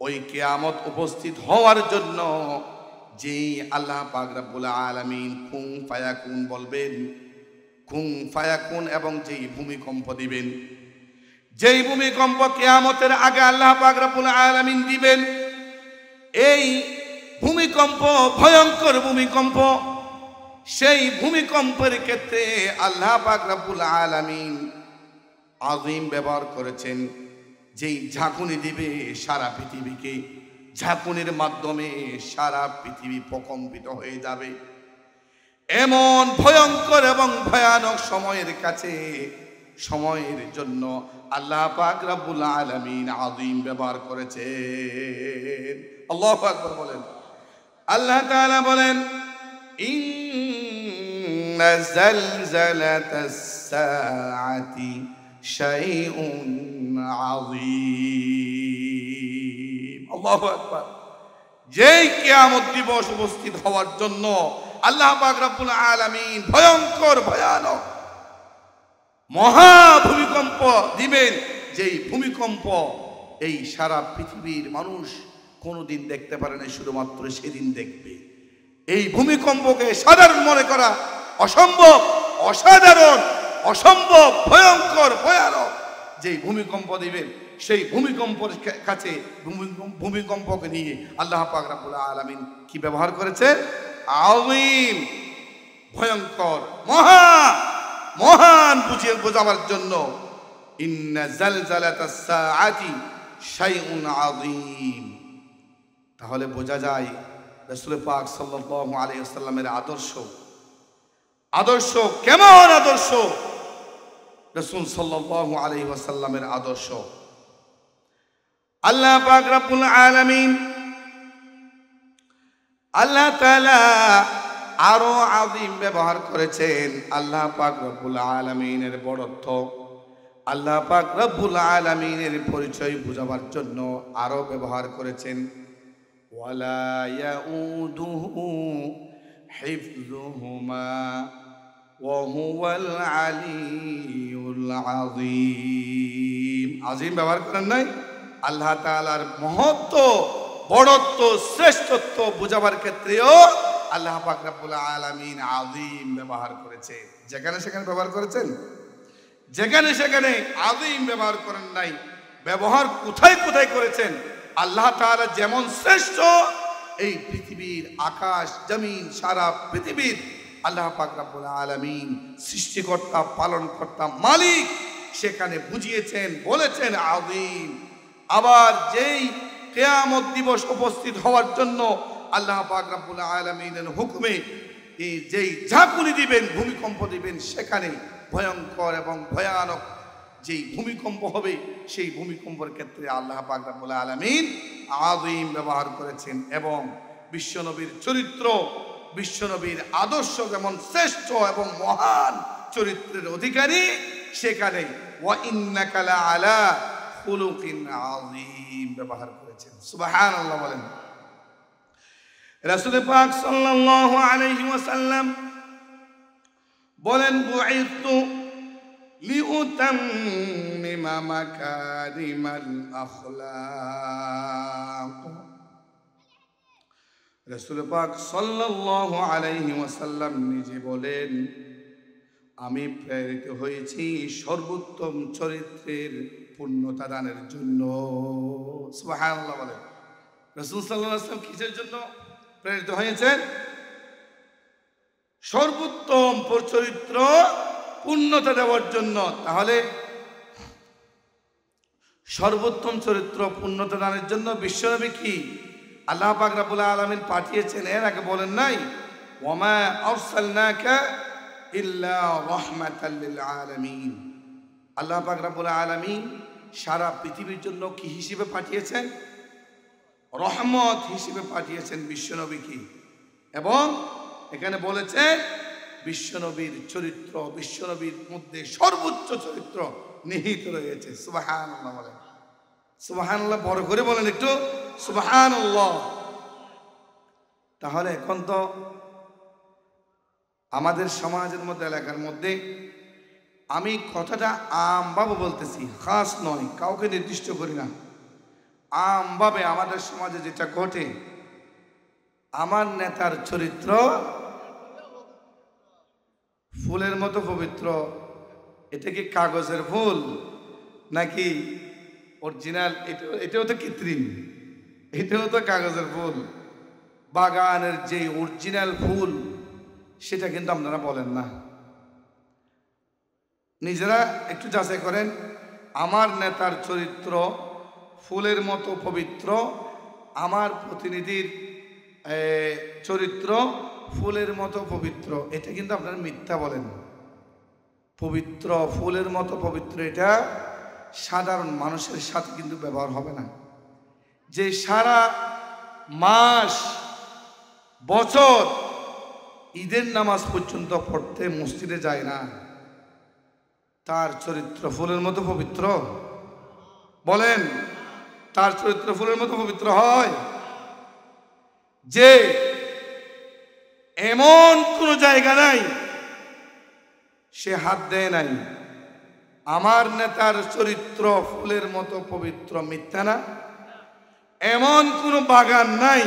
ওই কিয়ামত উপস্থিত হওয়ার জন্য যেই আল্লাহ পাক রব্বুল আলামিন কুন ফায়াকুন বলবেন, কুন ফায়াকুন, এবং যেই ভূমিকম্প দিবেন, যেই ভূমিকম্প কিয়ামতের আগে আল্লাহ পাক রব্বুল আলামিন দিবেন, এই ভূমিকম্প ভয়ঙ্কর ভূমিকম্প। সেই ভূমিকম্পের ক্ষেত্রে আল্লাহ পাক রব্বুল আলামিন আযীম ব্যবহার করেছেন। যেই ঝাঁকুনি দিবে সারা পৃথিবীকে, ঝাঁকুনির মাধ্যমে সারা পৃথিবী প্রকম্পিত হয়ে যাবে। এমন ভয়ঙ্কর এবং ভয়ানক সময়ের কাছে সময়ের জন্য আল্লাহ পাক রব্বুল আলামিন আযীম ব্যবহার করেছেন। আল্লাহু আকবার বলেন। আল্লাহ তাআলা বলেন ইন্না যালজালাতাস সাআতি শাইউন আযীম। আল্লাহু আকবার। যেই কিয়ামত দিবস উপস্থিত হওয়ার জন্য আল্লাহ পাক রব্বুল আলামিন ভয়ঙ্কর ভয়ানক মহা ভূমিকম্প দিবেন, যেই ভূমিকম্প এই সারা পৃথিবীর মানুষ কোনোদিন দেখতে পারে না, শুধুমাত্র সেদিন দেখবে। এই ভূমিকম্পকে সাধারণ মনে করা অসম্ভব, অসাধারণ, অসম্ভব, ভয়ঙ্কর ভয়ানক যেই ভূমিকম্প দিবেন, সেই ভূমিকম্পের কাছে ভূমিকম্পকে নিয়ে আল্লাহ পাক রব্বুল আলামিন কি ব্যবহার করেছেন? আযীম, ভয়ঙ্কর, মহান বুঝিয়ে বোঝাবার জন্য। ইন্না যালজালাতাস সাআতি শাইউন আযীম। তাহলে বোঝা যায় রাসূল পাক সাল্লাল্লাহু আলাইহি ওয়াসাল্লামের আদর্শ কেমন আদর্শ। রাসূল সাল্লাল্লাহু আলাইহি ওয়াসাল্লামের আদর্শ আল্লাহ পাক রব্বুল আলামিন আল্লাহ তাআলা আরো আযীম ব্যবহার করেছেন। আল্লাহ পাক রব্বুল আলামিনের বড়ত্ব, আল্লাহ পাক রব্বুল আলামিনের পরিচয় বোঝাবার জন্য আরো ব্যবহার করেছেন ওয়ালা ইয়াউদুহু হিফযুহুমা ওয়া হুয়াল আলিয়্যুল আযীম। আযীম ব্যবহার করেন নাই? আল্লাহ তাআলার মহত্ব, বড়ত্ব, শ্রেষ্ঠত্ব বোঝাবার ক্ষেত্রেও আল্লাহ পাক রব্বুল আলামিন আযীম ব্যবহার করেছে। যেখানে সেখানে ব্যবহার করেছেন, যেখানে সেখানে আযীম ব্যবহার করেন নাই। ব্যবহার কোথায় কোথায় করেছেন? আল্লাহ তাআলা যেমন শ্রেষ্ঠ, এই পৃথিবীর আকাশ জমিন সারা পৃথিবীর আল্লাহ পাক রব্বুল আলামিন সৃষ্টিকর্তা, পালনকর্তা, মালিক, সেখানে বুঝিয়েছেন, বলেছেন আযীম। আবার যেই কিয়ামত দিবস উপস্থিত হওয়ার জন্য আল্লাহ পাক রব্বুল আলামিনের হুকুমে যেই ঝাঁকুনি দিবেন, ভূমিকম্প দিবেন, সেখানে ভয়ঙ্কর এবং ভয়ানক যেই ভূমিকম্প হবে, সেই ভূমিকম্পের ক্ষেত্রে আল্লাহ পাক রব্বুল আলামিন আযীম ব্যবহার করেছেন। এবং বিশ্বনবীর চরিত্র, বিশ্বনবীর আদর্শ যেমন শ্রেষ্ঠ এবং মহান চরিত্রের অধিকারী, সেখানে ওয়া ইন্নাকা লাআলা খুলুকিন আযীম ব্যবহার করেছেন। সুবহানাল্লাহ বলেন। রাসূল পাক সাল্লাল্লাহু আলাইহি ওয়াসাল্লাম বলেন বুইতু লিউতাম্মিমা মাকারিমাল আখলাক। রাসূল পাক সাল্লাল্লাহু আলাইহি ওয়াসাল্লাম নিজে বলেন, আমি প্রেরিত হয়েছি সর্বোত্তম চরিত্রের পূর্ণতা দানের জন্য। সুবহানাল্লাহ বলেন। রাসূল সাল্লাল্লাহু আলাইহি ওয়াসাল্লাম কিসের জন্য প্রেরিত হয়েছেন? সর্বোত্তম চরিত্র পূর্ণতা দেওয়ার জন্য। তাহলে সর্বোত্তম চরিত্র পূর্ণতা দানের জন্য বিশ্বনবী কি আল্লাহ পাক রব্বুল আলামিন পাঠিয়েছেন? এর আগে বলেন নাই ওয়ামা আরসালনাকা ইল্লা রাহমাতাল লিল আলামিন। আল্লাহ পাক রব্বুল আলামিন সারা পৃথিবীর জন্য কি হিসেবে পাঠিয়েছেন? রহমত হিসেবে পাঠিয়েছেন বিশ্বনবীকে। এবং এখানে বলেছেন বিশ্বনবীর চরিত্র, বিশ্বনবীর মধ্যে সর্বোচ্চ চরিত্র নিহিত রয়েছে। সুবহানাল্লাহ বলেন। সুবহানাল্লাহ বড় করে বলেন একটু, সুবহানাল্লাহ। তাহলে এখন তো আমাদের সমাজের মধ্যে, এলাকার মধ্যে আমি কথাটা আমভাবে বলতেছি, খাস নয়, কাউকে নির্দিষ্ট করি না, আমভাবে আমাদের সমাজে যেটা ঘটে, আমার নেতার চরিত্র ফুলের মতো পবিত্র। এটা কি কাগজের ফুল নাকি অরিজিনাল? এটাও তো কৃত্রিম, এটাও তো কাগজের ফুল। বাগানের যে অরিজিনাল ফুল সেটা কিন্তু আপনারা বলেন না। নিজেরা একটু যাচাই করেন, আমার নেতার চরিত্র ফুলের মতো পবিত্র, আমার প্রতিনিধির চরিত্র ফুলের মতো পবিত্র, এটা কিন্তু আপনারা মিথ্যা বলেন। পবিত্র ফুলের মতো পবিত্র এটা সাধারণ মানুষের সাথে কিন্তু ব্যবহার হবে না। যে সারা মাস বছর ঈদের নামাজ পর্যন্ত পড়তে মসজিদে যায় না, তার চরিত্র ফুলের মতো পবিত্র? বলেন, তার চরিত্র ফুলের মতো পবিত্র হয়? যে এমন কোন জায়গা নাই সে হাত দেয় নাই, আমার নেতার চরিত্র ফুলের মতো পবিত্র, মিথ্যা না? এমন কোন বাগান নাই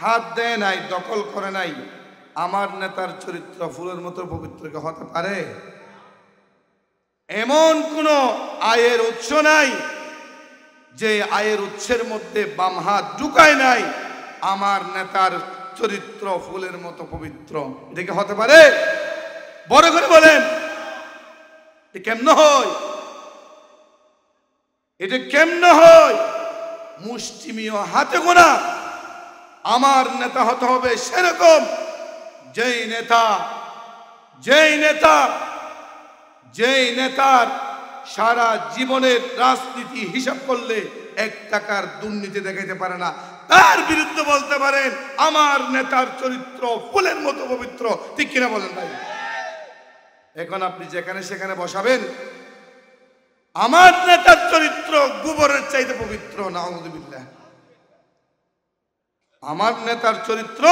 হাত দেয় নাই, দখল করে নাই, আমার নেতার চরিত্র ফুলের মতো পবিত্র কি হতে পারে? এমন কোন আয়ের উৎস নাই যে আয়ের উৎসের মধ্যে বাম হাত ঢুকায় নাই, আমার নেতার চরিত্র ফুলের মতো পবিত্র। এটা কি হতে পারে? বড় করে বলেন, এটা কেমনে হয়? এটা কেমনে হয়? মুষ্টিমীয় হাতে গোনা আমার নেতা হতে হবে সেরকম যেই নেতার সারা জীবনের রাজনীতি হিসাব করলে 1 টাকার দুর্নীতি দেখাইতে পারে না, তার বিরুদ্ধে বলতে পারেন আমার নেতার চরিত্র ফুলের মতো পবিত্র। ঠিক কিনা বলেন ভাই? এখন আপনি যেখানে সেখানে বসাবেন আমার নেতার চরিত্র গোবরের চাইতে পবিত্র, নাউযুবিল্লাহ। আমার নেতার চরিত্র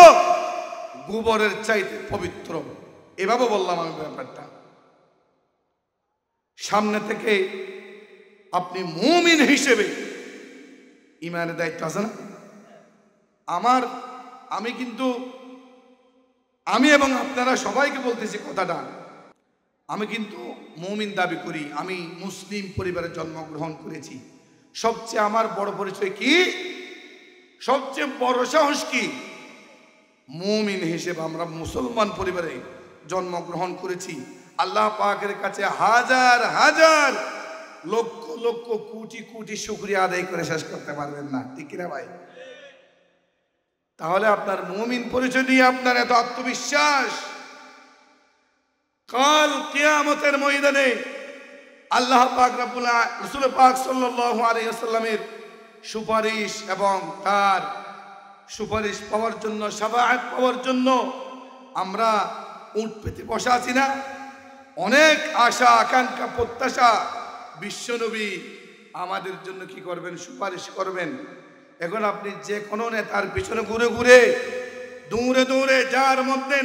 গোবরের চাইতে পবিত্র, এভাবে বললাম আমি ব্যাপারটা। সামনে থেকে আপনি মুমিন হিসেবে ইমানের দায়িত্ব আছে না? আমি এবং আপনারা সবাইকে বলতেছি কথাটা, আমি কিন্তু মুমিন দাবি করি, আমি মুসলিম পরিবারে জন্মগ্রহণ করেছি। সবচেয়ে আমার বড় পরিচয় কি? সবচেয়ে বড় সাহস কি? মুমিন হিসেবে আমরা মুসলমান পরিবারে জন্মগ্রহণ করেছি। আল্লাহ পাকের কাছে হাজার হাজার লক্ষ লক্ষ কোটি কোটি শুকরিয়া আদায় করে শেষ করতে পারবেন না। ঠিক কিনা ভাই? তাহলে আপনার মুমিন পরিচয় নিয়ে আপনার এত আত্মবিশ্বাস, কাল কিয়ামতের ময়দানে আল্লাহ পাক রাসূল পাক সাল্লাল্লাহু আলাইহি ওয়াসাল্লামের সুপারিশ এবং তার সুপারিশ পাওয়ার জন্য, শাফাআত পাওয়ার জন্য আমরা উট পেতে বসে আছি না? অনেক আশা আকাঙ্ক্ষা প্রত্যাশা, বিশ্বনবী আমাদের জন্য কি করবেন? সুপারিশ করবেন। এখন আপনি যে কোনো নেতার পিছনে ঘুরে ঘুরে দৌড়ে দৌড়ে, যার মধ্যে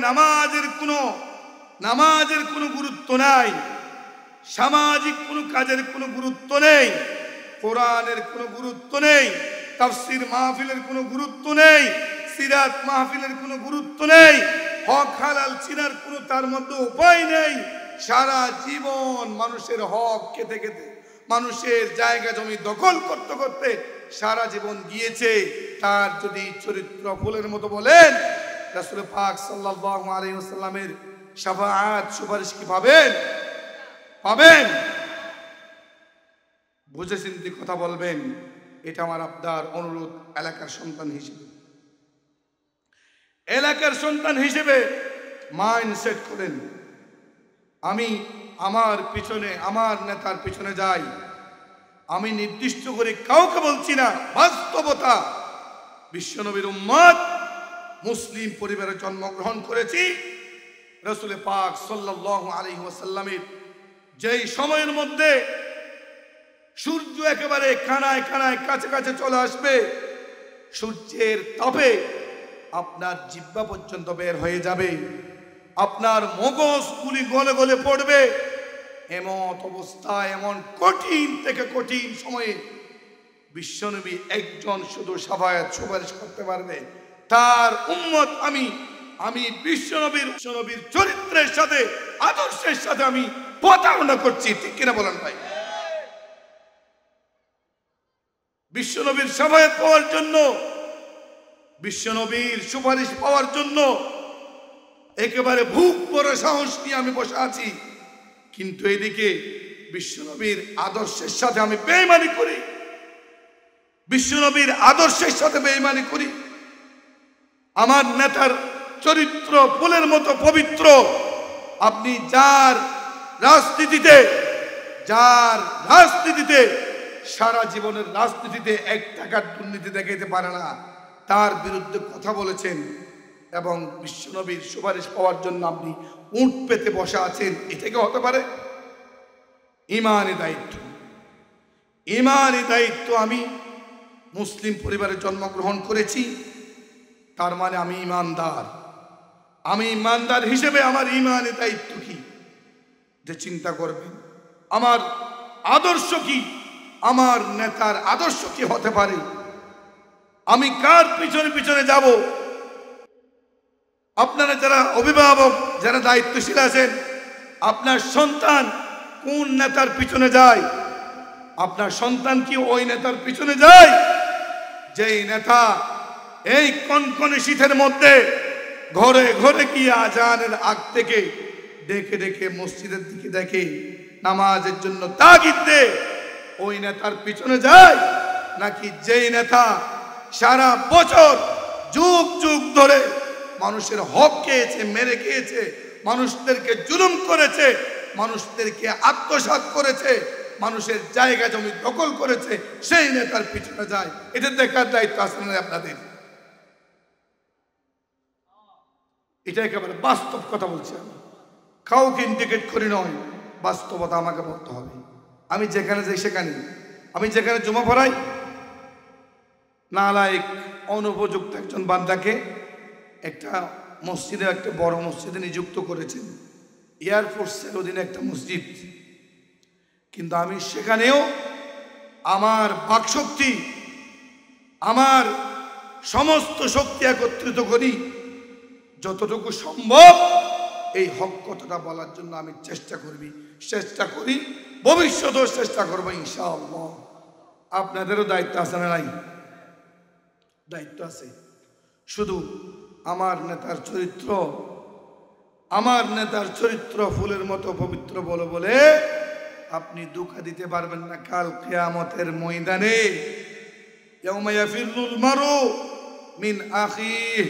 নামাজের কোনো গুরুত্ব নাই, সামাজিক কোনো কাজের কোনো গুরুত্ব নেই, কোরআনের কোনো গুরুত্ব নেই, তাফসীর মাহফিলের কোনো গুরুত্ব নেই, সিরাত মাহফিলের কোনো গুরুত্ব নেই, হক হালাল চিনার কোনো তার মধ্যে উপায় নেই, সারা জীবন মানুষের হক খেতে খেতে, মানুষের জায়গা জমি দখল করতে করতে সারা জীবন গিয়েছে, তার যদি চরিত্র ফুলের মতো বলেন, রাসূল পাক সাল্লাল্লাহু আলাইহি ওয়াসাল্লামের শাফাআত সুপারিশ কি পাবেন? বুঝে চিন্তে কথা বলবেন। এটা আমার আপনার অনুরোধ। এলাকার সন্তান হিসেবে মাইন্ডসেট করেন, আমি আমার নেতার পিছনে যাই। আমি নির্দিষ্ট করে কাউকে বলছি না, বাস্তবতা। বিশ্বনবীর উম্মত, মুসলিম পরিবারে জন্মগ্রহণ করেছি। রাসূল পাক সাল্লাল্লাহু আলাইহি ওয়াসাল্লামের যেই সময়ের মধ্যে সূর্য একেবারে কানায় কানায় কাছে কাছে চলে আসবে, সূর্যের তাপে আপনার জিহ্বা পর্যন্ত বের হয়ে যাবে, আপনার মগজগুলি গলে গলে পড়বে, এমন অবস্থায়, এমন কঠিন থেকে কঠিন সময়ে বিশ্বনবী একজন শুধু শাফাআত সুপারিশ করতে পারবে। তার উম্মত আমি বিশ্বনবীর চরিত্রের সাথে, আদর্শের সাথে আমি প্রতারণা করছি। ঠিক কিনা বলেন ভাই? বিশ্বনবীর শাফাআত পাওয়ার জন্য, বিশ্বনবীর সুপারিশ পাওয়ার জন্য একেবারে বুক ভরে সাহস নিয়ে আমি বসে আছি, কিন্তু এদিকে বিশ্বনবীর আদর্শের সাথে আমি বেঈমানি করি, বিশ্বনবীর আদর্শের সাথে বেঈমানি করি, আমার নেতার চরিত্র ফুলের মতো পবিত্র। আপনি যার রাজনীতিতে সারা জীবনের রাজনীতিতে 1 টাকার দুর্নীতি দেখাইতে পারে না, তার বিরুদ্ধে কথা বলেছেন এবং বিশ্বনবীর সুপারিশ পাওয়ার জন্য আপনি উট পেতে বসা আছেন, এটা কি হতে পারে? ঈমানি দায়িত্ব। আমি মুসলিম পরিবারে জন্মগ্রহণ করেছি, তার মানে আমি ইমানদার হিসেবে আমার ঈমানি দায়িত্ব কি যে চিন্তা করবেন আমার আদর্শ কি, আমার নেতার আদর্শ কি হতে পারে, আমি কার পিছনে যাব। আপনারা যারা অভিভাবক, যারা দায়িত্বশীল আছেন, আপনার সন্তান কোন নেতার পিছনে যায়? আপনার সন্তান কি ওই নেতার পিছনে যায় যেই নেতা এই কনকনে শীতের মধ্যে ঘরে ঘরে গিয়ে আজানের আগ থেকে ডেকে মসজিদের দিকে দেখে নামাজের জন্য তাগিদ দেয়? ওই নেতার পিছনে যায়? নাকি যেই নেতা সারা বছর যুগ ধরে মানুষের হক খেয়েছে, মেরে খেয়েছে, মানুষদেরকে জুলুম করেছে, মানুষদেরকে আত্মসাৎ করেছে, মানুষের জায়গা জমি দখল করেছে, সেই নেতার পিছনে যায়? এটা দেখার দায়িত্ব আছে না আপনাদের? এটা একেবারে বাস্তব কথা বলছি আমি, কাউকে ইন্ডিকেট করি নয়, বাস্তবতা আমাকে বলতে হবে। আমি যেখানে যাই সেখানে, আমি যেখানে জমা পড়াই, নালায়েক অনুপযুক্ত একজন বান্দাকে একটা মসজিদে, একটা বড় মসজিদে নিযুক্ত করেছেন, এয়ারফোর্সের অধীনে একটা মসজিদ। কিন্তু আমি সেখানেও আমার বাকশক্তি, আমার সমস্ত শক্তি একত্রিত করি, যতটুকু সম্ভব এই হক কথাটা বলার জন্য আমি চেষ্টা করি, ভবিষ্যতেও চেষ্টা করবো ইনশাআল্লাহ। আপনাদেরও দায়িত্ব আছে না নাই? দায়িত্ব আছে। শুধু আমার নেতার চরিত্র ফুলের মতো পবিত্র বলে আপনি ধোঁকা দিতে পারবেন না। কাল কিয়ামতের ময়দানে ইয়াউমা ইয়াফিরুল মারু মিন আখিহি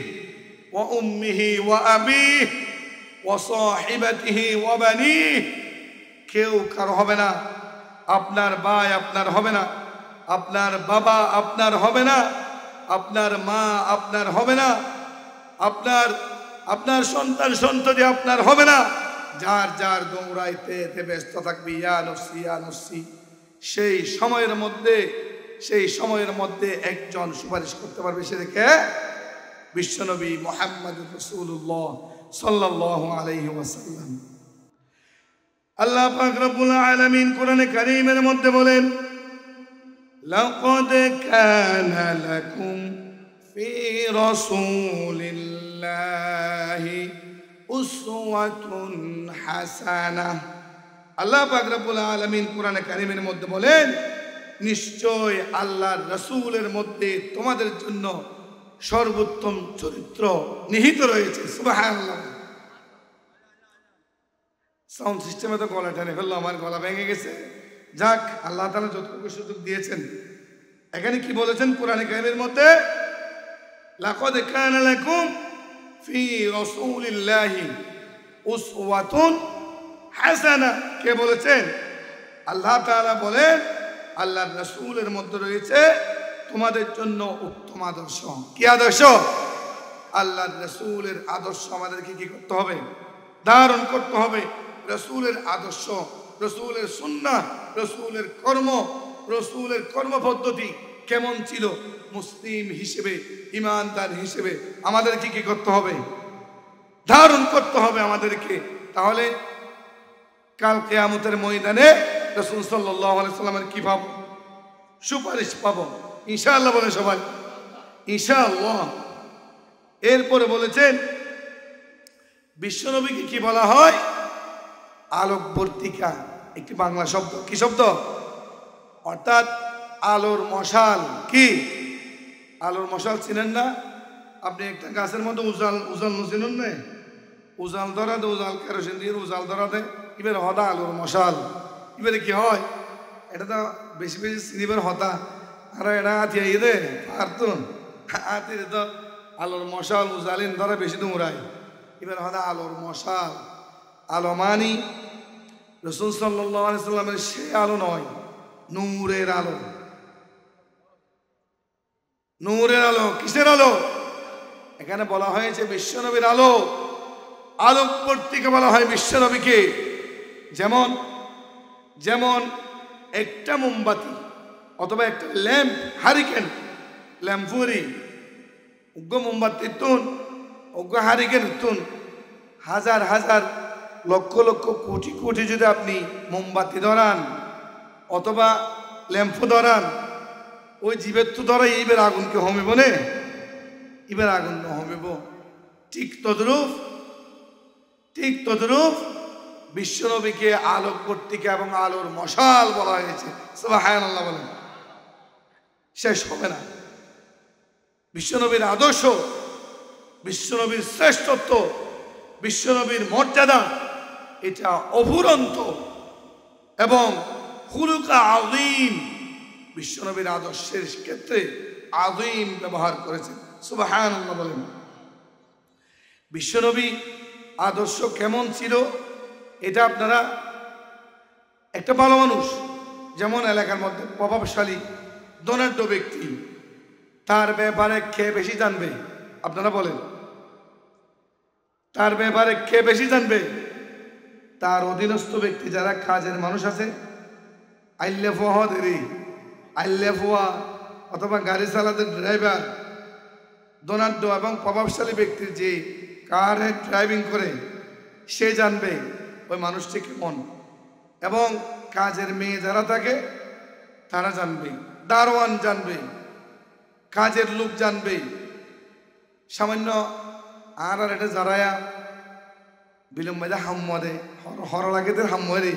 ওয়া উম্মিহি ওয়া আবিহি ওয়া সাহিবাতিহি ওয়া বানিহি, কেউ কারো হবে না। আপনার ভাই আপনার হবে না, আপনার বাবা আপনার হবে না, আপনার মা আপনার হবে না, আপনার সন্তান আপনার হবে না। যার দৌড়াইতে ব্যস্ত থাকবে ইয়া নফসি। সেই সময়ের মধ্যে একজন সুপারিশ করতে পারবে, সে দেখে বিশ্বনবী মুহাম্মদুর রাসূলুল্লাহ সাল্লাল্লাহু আলাইহি ওয়াসাল্লাম। আল্লাহ পাক রব্বুল আলামিন কোরআনে কারীমের মধ্যে বলেন, লাকাদ কানা লাকুম ফি রাসূলিল্লাহি উসওয়াতুন হাসানাহ। আল্লাহ পাক রব্বুল আলামিন কোরআনে কারীমের মধ্যে বলেন, নিশ্চয় আল্লাহর রাসূলের মধ্যে তোমাদের জন্য সর্বোত্তম চরিত্র নিহিত রয়েছে। সুবহানাল্লাহ। সাউন্ড সিস্টেমে তো গলা টেনে ফেললো, আমার গলা ভেঙে গেছে। যাক, আল্লাহ তাআলা যতটুকু সুযোগ দিয়েছেন। এখানে কি বলেছেন কোরআনে কারীমের মধ্যে? লাকাদ কানা লাকুম ফি রাসূলিল্লাহি উসওয়াতুন হাসানা। কে বলেছেন? আল্লাহ তাআলা বলেন, আল্লাহর রাসূলের মধ্যে রয়েছে তোমাদের জন্য উত্তম আদর্শ। কি আদর্শ? আল্লাহর রাসূলের আদর্শ আমাদেরকে কি করতে হবে? ধারণ করতে হবে। রাসূলের আদর্শ, রাসূলের সুন্নাহ, রাসূলের কর্ম পদ্ধতি কেমন ছিল, মুসলিম হিসেবে, ইমানদার হিসেবে আমাদেরকে কি করতে হবে? ধারণ করতে হবে আমাদেরকে। তাহলে কাল কিয়ামতের ময়দানে রাসূল সাল্লাল্লাহু আলাইহি সাল্লামের কি পাবো? সুপারিশ পাবো ইনশাআল্লাহ। বলে সবাই ইনশাআল্লাহ। এরপরে বলেছেন, বিশ্বনবীকে কি বলা হয়? আলোকবর্তিকা, একটি বাংলা শব্দ। কি শব্দ? অর্থাৎ আলোর মশাল। কি আলোর মশাল চিনেন না? আপনি একটা গাছের মধ্যে উজাল চিনুন না? উজাল ধরা দে, উজাল কেরোসিন দিয়ে উজাল ধরা দেয়, এবার হদা আলোর মশাল। এবারে কি হয়? এটা তো বেশি চিনিবার হতা, আর এটা হাতিয়া দে পারতুন হাতির তো আলোর মশাল উজালিন ধরে বেশি দৌড়ায়। এবার হলো আলোর মশাল। আলো মানি রাসূল সাল্লাল্লাহু আলাইহি সাল্লামের সেই আলো নয়, নূরের আলো। নূরের আলো কিসের আলো? এখানে বলা হয়েছে বিশ্বনবীর আলো। আলোক পত্রিকা বলা হয় বিশ্বনবীকে। যেমন যেমন একটা মোমবাতি অথবা একটা ল্যাম্প, হারিকেন, ল্যাম্পুরি উগ্র মোমবাতি তুন, উগ্র হারিকেন তুন, হাজার হাজার লক্ষ লক্ষ কোটি কোটি যদি আপনি মোমবাতি ধরান অথবা ল্যাম্পু ধরান, ওই জীবের তো ধরা এইবার আগুনকে হমিব নে, এবার আগুন হমিব। ঠিক তদ্রূপ বিশ্বনবীকে আলোক পত্রিকা এবং আলোর মশাল বলা হয়েছে। সুবহানাল্লাহ বলেন, শেষ হবে না। বিশ্বনবীর আদর্শ, বিশ্বনবীর শ্রেষ্ঠত্ব, বিশ্বনবীর মর্যাদা এটা অফুরন্ত এবং খুলুকা আযীম। বিশ্বনবীর আদর্শের ক্ষেত্রে আযীম ব্যবহার করেছেন। সুবহানাল্লাহ বলেন। বিশ্বনবী আদর্শ কেমন ছিল এটা আপনারা, একটা ভালো মানুষ যেমন এলাকার মধ্যে প্রভাবশালী ধনাঢ্য ব্যক্তি, তার ব্যাপারে কে বেশি জানবে? আপনারা বলেন, তার ব্যাপারে কে বেশি জানবে? তার অধীনস্থ ব্যক্তি যারা কাজের মানুষ আছে, আইল্লেফুয়া অথবা গাড়ি চালাতে ড্রাইভার, ধনাঢ্য এবং প্রভাবশালী ব্যক্তির যে কারে ড্রাইভিং করে সে জানবে ওই মানুষটি কেমন। এবং কাজের মেয়ে যারা থাকে তারা জানবে, দারোয়ান জানবে, কাজের লোক জানবে। সামান্য আর এটা যারায়া বিলম্বে হাম্মদে হর লাগেদের হাম্মরে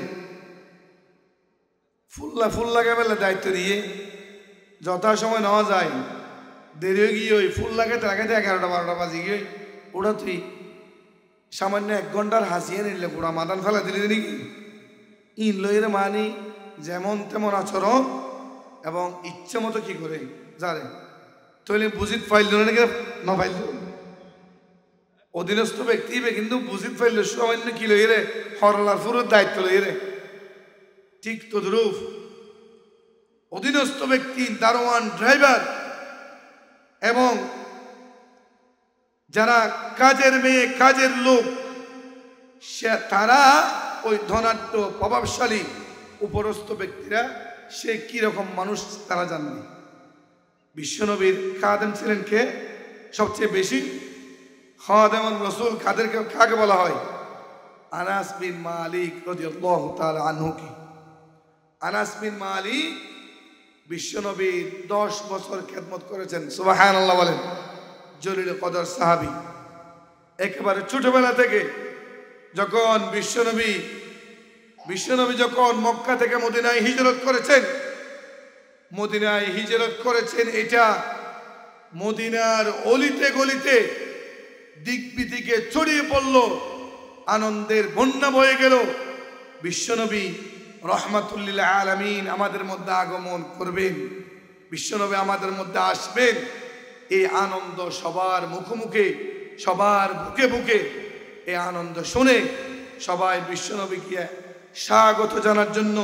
ফুল লাগে বেলা দায়িত্ব দিয়ে যথাসময় নেওয়া যায়, দেরি হয়ে গিয়ে ওই ফুল লাগাতে লাগাতে 11টা-12টা বাজে গিয়ে ওটা তুই সামান্য 1 ঘন্টার হাসিয়ে নিলে পুরা মাদান ফেলা দিলি নাকি ইন লইয়ের মানি যেমন তেমন আচরণ এবং ইচ্ছে মতো কি করে জানে তৈলে বুঝিত ফাইল নাকি না ফাইল অধীনস্থ ব্যক্তি কিন্তু বুঝিত ফাইল সামান্য কি লই রে হরলার পুরো দায়িত্ব লই রে। ঠিক তদ্রূপ অধীনস্থ ব্যক্তি, দারোয়ান, ড্রাইভার এবং যারা কাজের মেয়ে, কাজের লোক, তারা ওই ধনাঢ্য প্রভাবশালী উপরস্থ ব্যক্তিরা সে কি রকম মানুষ তারা জানবে। বিশ্বনবীর খাদেম ছিলেন কে সবচেয়ে বেশি? খাদেমুর রাসূল কাকে বলা হয়? আনাস বিন মালিক রাদিয়াল্লাহু তাআলা আনহু। কি আনাস বিন মালিক বিশ্বনবীর 10 বছর খেদমত করেছেন। সুবহানাল্লাহ বলেন। জলিল কদর সাহাবী, একেবারে ছোটবেলা থেকে যখন বিশ্বনবী যখন মক্কা থেকে মদিনায় হিজরত করেছেন, এটা মদিনার অলিতে গলিতে দিক বিদিকে ছড়িয়ে পড়ল, আনন্দের বন্যা বয়ে গেল। বিশ্বনবী রহমাতুল্লিল আলামিন আমাদের মধ্যে আগমন করবেন, বিশ্বনবী আমাদের মধ্যে আসবেন। এই আনন্দ সবার মুখে মুখে, সবার বুকে বুকে এই আনন্দ শুনে সবাই বিশ্বনবীকে স্বাগত জানার জন্য,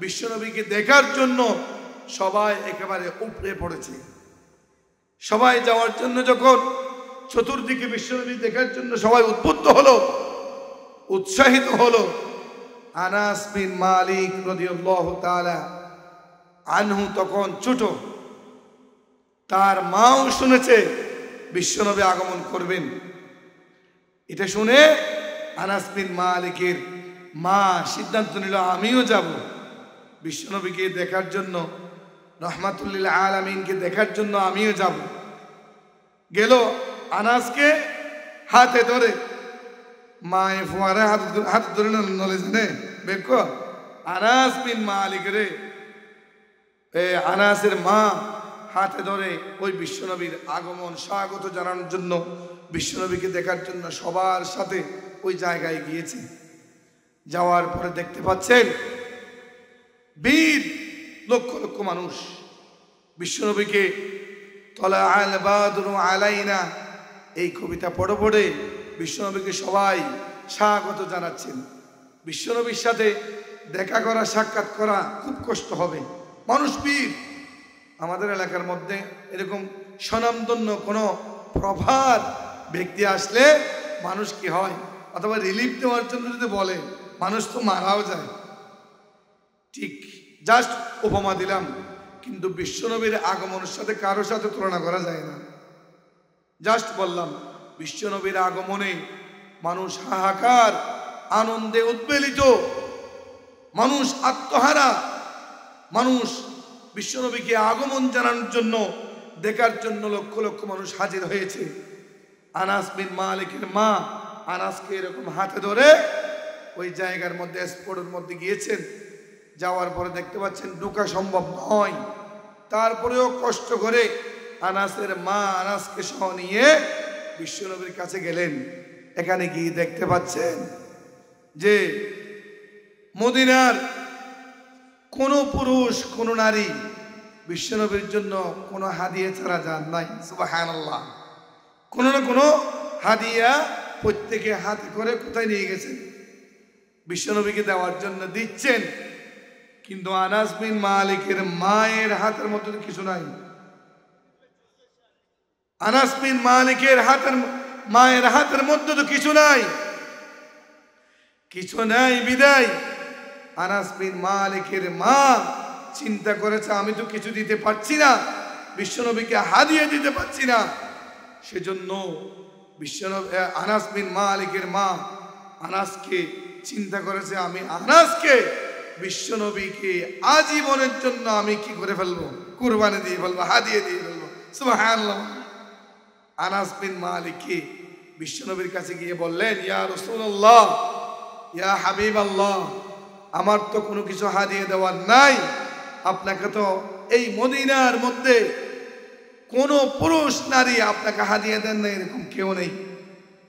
বিশ্বনবীকে দেখার জন্য সবাই একেবারে উপড়ে পড়েছে। সবাই যাওয়ার জন্য যখন চতুর্দিকে বিশ্বনবী দেখার জন্য সবাই উদ্বুদ্ধ হলো, উৎসাহিত হলো, আনাস বিন মালিক রাদিয়াল্লাহু তাআলা আনহু তখন ছোট, তার মাও শুনেছে বিশ্বনবী আগমন করবেন। এটা শুনে আনাস বিন মালিকের মা সিদ্ধান্ত নিল আমিও যাব বিশ্বনবীকে দেখার জন্য, রহমাতুল্লিল আলামিনকে দেখার জন্য আমিও যাব। গেল আনাসকে হাতে ধরে, মায়ে ফোয়ারে হাত ধরে নলে জানে বেকো আনাস বিন মালিক রে, আনাসের মা হাতে ধরে ওই বিশ্বনবীর আগমন স্বাগত জানানোর জন্য, বিশ্বনবীকে দেখার জন্য সবার সাথে ওই জায়গায় গিয়েছে। যাওয়ার পরে দেখতে পাচ্ছেন ভিড়, লক্ষ লক্ষ মানুষ বিশ্বনবীকে তলা আল বাদরু আলাইনা, এই কবিতা পড়ে পড়ে বিশ্বনবীকে সবাই স্বাগত জানাচ্ছেন। বিশ্বনবীর সাথে দেখা করা, সাক্ষাৎ করা খুব কষ্ট হবে। মানুষ বীর। আমাদের এলাকার মধ্যে এরকম স্বনামধন্য কোনো প্রভাত ব্যক্তি আসলে মানুষ কি হয়, অথবা রিলিফ দেওয়ার জন্য যদি বলে, মানুষ তো মারাও যায়। ঠিক জাস্ট উপমা দিলাম, কিন্তু বিশ্বনবীর আগমনের সাথে কারোর সাথে তুলনা করা যায় না। জাস্ট বললাম, বিশ্বনবীর আগমনে মানুষ হাহাকার, আনন্দে উদ্বেলিত, মানুষ আত্মহারা, মানুষ বিশ্বনবীকে আগমন জানানোর জন্য, দেখার জন্য লক্ষ লক্ষ মানুষ হাজির হয়েছে। আনাস বিন মালিকের মা আনাসকে এরকম হাতে ধরে ওই জায়গার মধ্যে, স্পটের মধ্যে গিয়েছেন। যাওয়ার পরে দেখতে পাচ্ছেন ঢোকা সম্ভব নয়, তারপরেও কষ্ট করে আনাসের মা আনাসকে সহ নিয়ে বিশ্বনবীর কাছে গেলেন। এখানে গিয়ে দেখতে পাচ্ছেন যে মদিনার কোনো পুরুষ, কোনো নারী বিশ্বনবীর জন্য কোনো হাদিয়া ছাড়া যান নাই। সুবহানাল্লাহ। কোনো না কোনো হাদিয়া প্রত্যেকে হাতে করে কোথায় নিয়ে গেছেন, বিশ্বনবীকে দেওয়ার জন্য দিচ্ছেন। কিন্তু আনাস বিন মালিকের মায়ের হাতের মধ্যে কিছু নাই। আনাস বিন মালিকের মায়ের হাতের মধ্যে তো কিছু নাই, কিছু নাই। বিদায় আনাস বিন মালিকের মা চিন্তা করেছে, আমি তো কিছু দিতে পারছি না, বিশ্বনবীকে হাদিয়া দিতে পারছি না। সেজন্য আনাস বিন মালিকের মা আনাসকে চিন্তা করেছে, আমি আনাসকে বিশ্বনবীকে আজীবনের জন্য আমি কি করে ফেলবো, কুরবানি দিয়ে ফেলবো, হাদিয়া দিয়ে ফেলবো। সুবহানাল্লাহ। আনাস বিন মালিক বিশ্বনবীর কাছে গিয়ে বললেন, ইয়া রাসূলুল্লাহ, ইয়া হাবিবাল্লাহ, আমার তো কোনো কিছু হাদিয়া দেওয়ার নাই। আপনাকে তো এই মদিনার মধ্যে কোনো পুরুষ নারী আপনাকে হাদিয়া দেন না, এরকম কেউ নেই।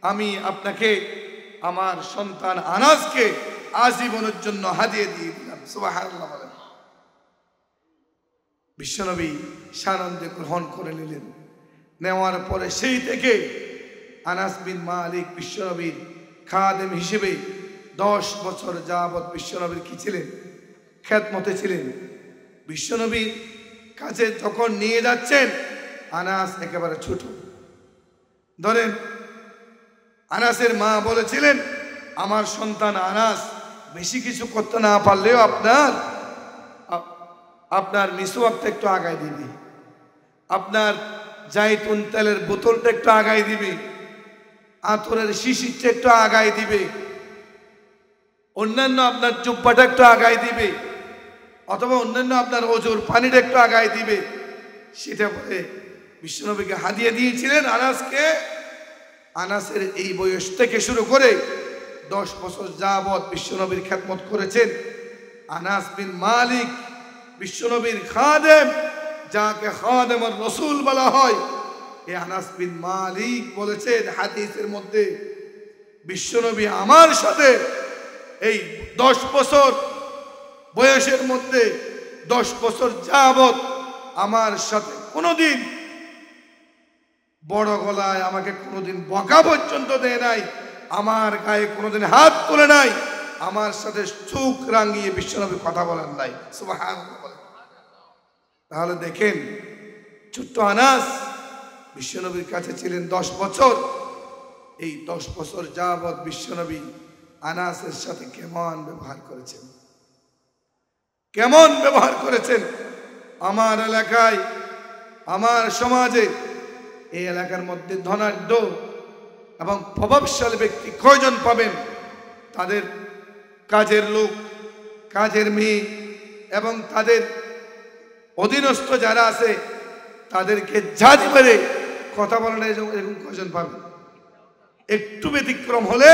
আমি আপনাকে আমার সন্তান আনাসকে আজীবনের জন্য হাদিয়া দিয়ে দিলাম। সুবহানাল্লাহ বলেন। বিশ্বনবী সানন্দে গ্রহণ করে নিলেন। নেওয়ার পরে সেই থেকে আনাস বিন মালিক বিশ্বনবীর খাদেম হিসেবে 10 বছর যাবৎ বিশ্বনবীর কি ছিলেন, খেদমতে ছিলেন। বিশ্বনবীর কাছে যখন নিয়ে যাচ্ছেন, আনাস একেবারে ছোট। ধরেন আনাসের মা বলেছিলেন, আমার সন্তান আনাস বেশি কিছু করতে না পারলেও আপনার মিসওয়াকটা একটু আগায় দিবে, আপনার জাইতুন তেলের বোতলটা একটু আগায় দিবে, আতরের শিশিরটা একটু আগায় দিবে, অন্যান্য আপনার চুপ্পাটা একটু আগায় দিবে, অথবা অন্যান্য আপনার ওজোর পানিটা একটু আগায় দিবে। সেটা বলে বিশ্বনবীকে হাদিয়া দিয়েছিলেন আনাসকে। আনাসের এই বয়স থেকে শুরু করে 10 বছর যাবৎ বিশ্বনবীর খেদমত করেছেন। আনাস বিন মালিক বিশ্বনবীর খাদেম, যাকে খাদেমুর রাসূল বলা হয়। এই আনাস বিন মালিক বলেছেন হাদিসের মধ্যে, বিশ্বনবী আমার সাথে এই 10 বছর বয়সের মধ্যে 10 বছর যাবৎ আমার সাথে কোনোদিন বড় গলায় আমাকে কোনোদিন বকা পর্যন্ত দেয় নাই, আমার গায়ে কোনোদিন হাত তুলে নাই, আমার সাথে চোখ রাঙিয়ে বিশ্বনবী কথা বলেন নাই। সুবহানাল্লাহ। তাহলে দেখেন, ছোট্ট আনাস বিশ্বনবীর কাছে ছিলেন 10 বছর। এই 10 বছর যাবৎ বিশ্বনবী আনাসের সাথে কেমন ব্যবহার করেছেন, কেমন ব্যবহার করেছেন। আমার এলাকায়, আমার সমাজে, এই এলাকার মধ্যে ধনাঢ্য এবং প্রভাবশালী ব্যক্তি কয়জন পাবেন? তাদের কাজের লোক, কাজের মেয়ে এবং তাদের অধীনস্থ যারা আছে তাদেরকে ঝাঁজ মেরে কথা বলেন, এরকম কয়জন পাবেন? একটু ব্যতিক্রম হলে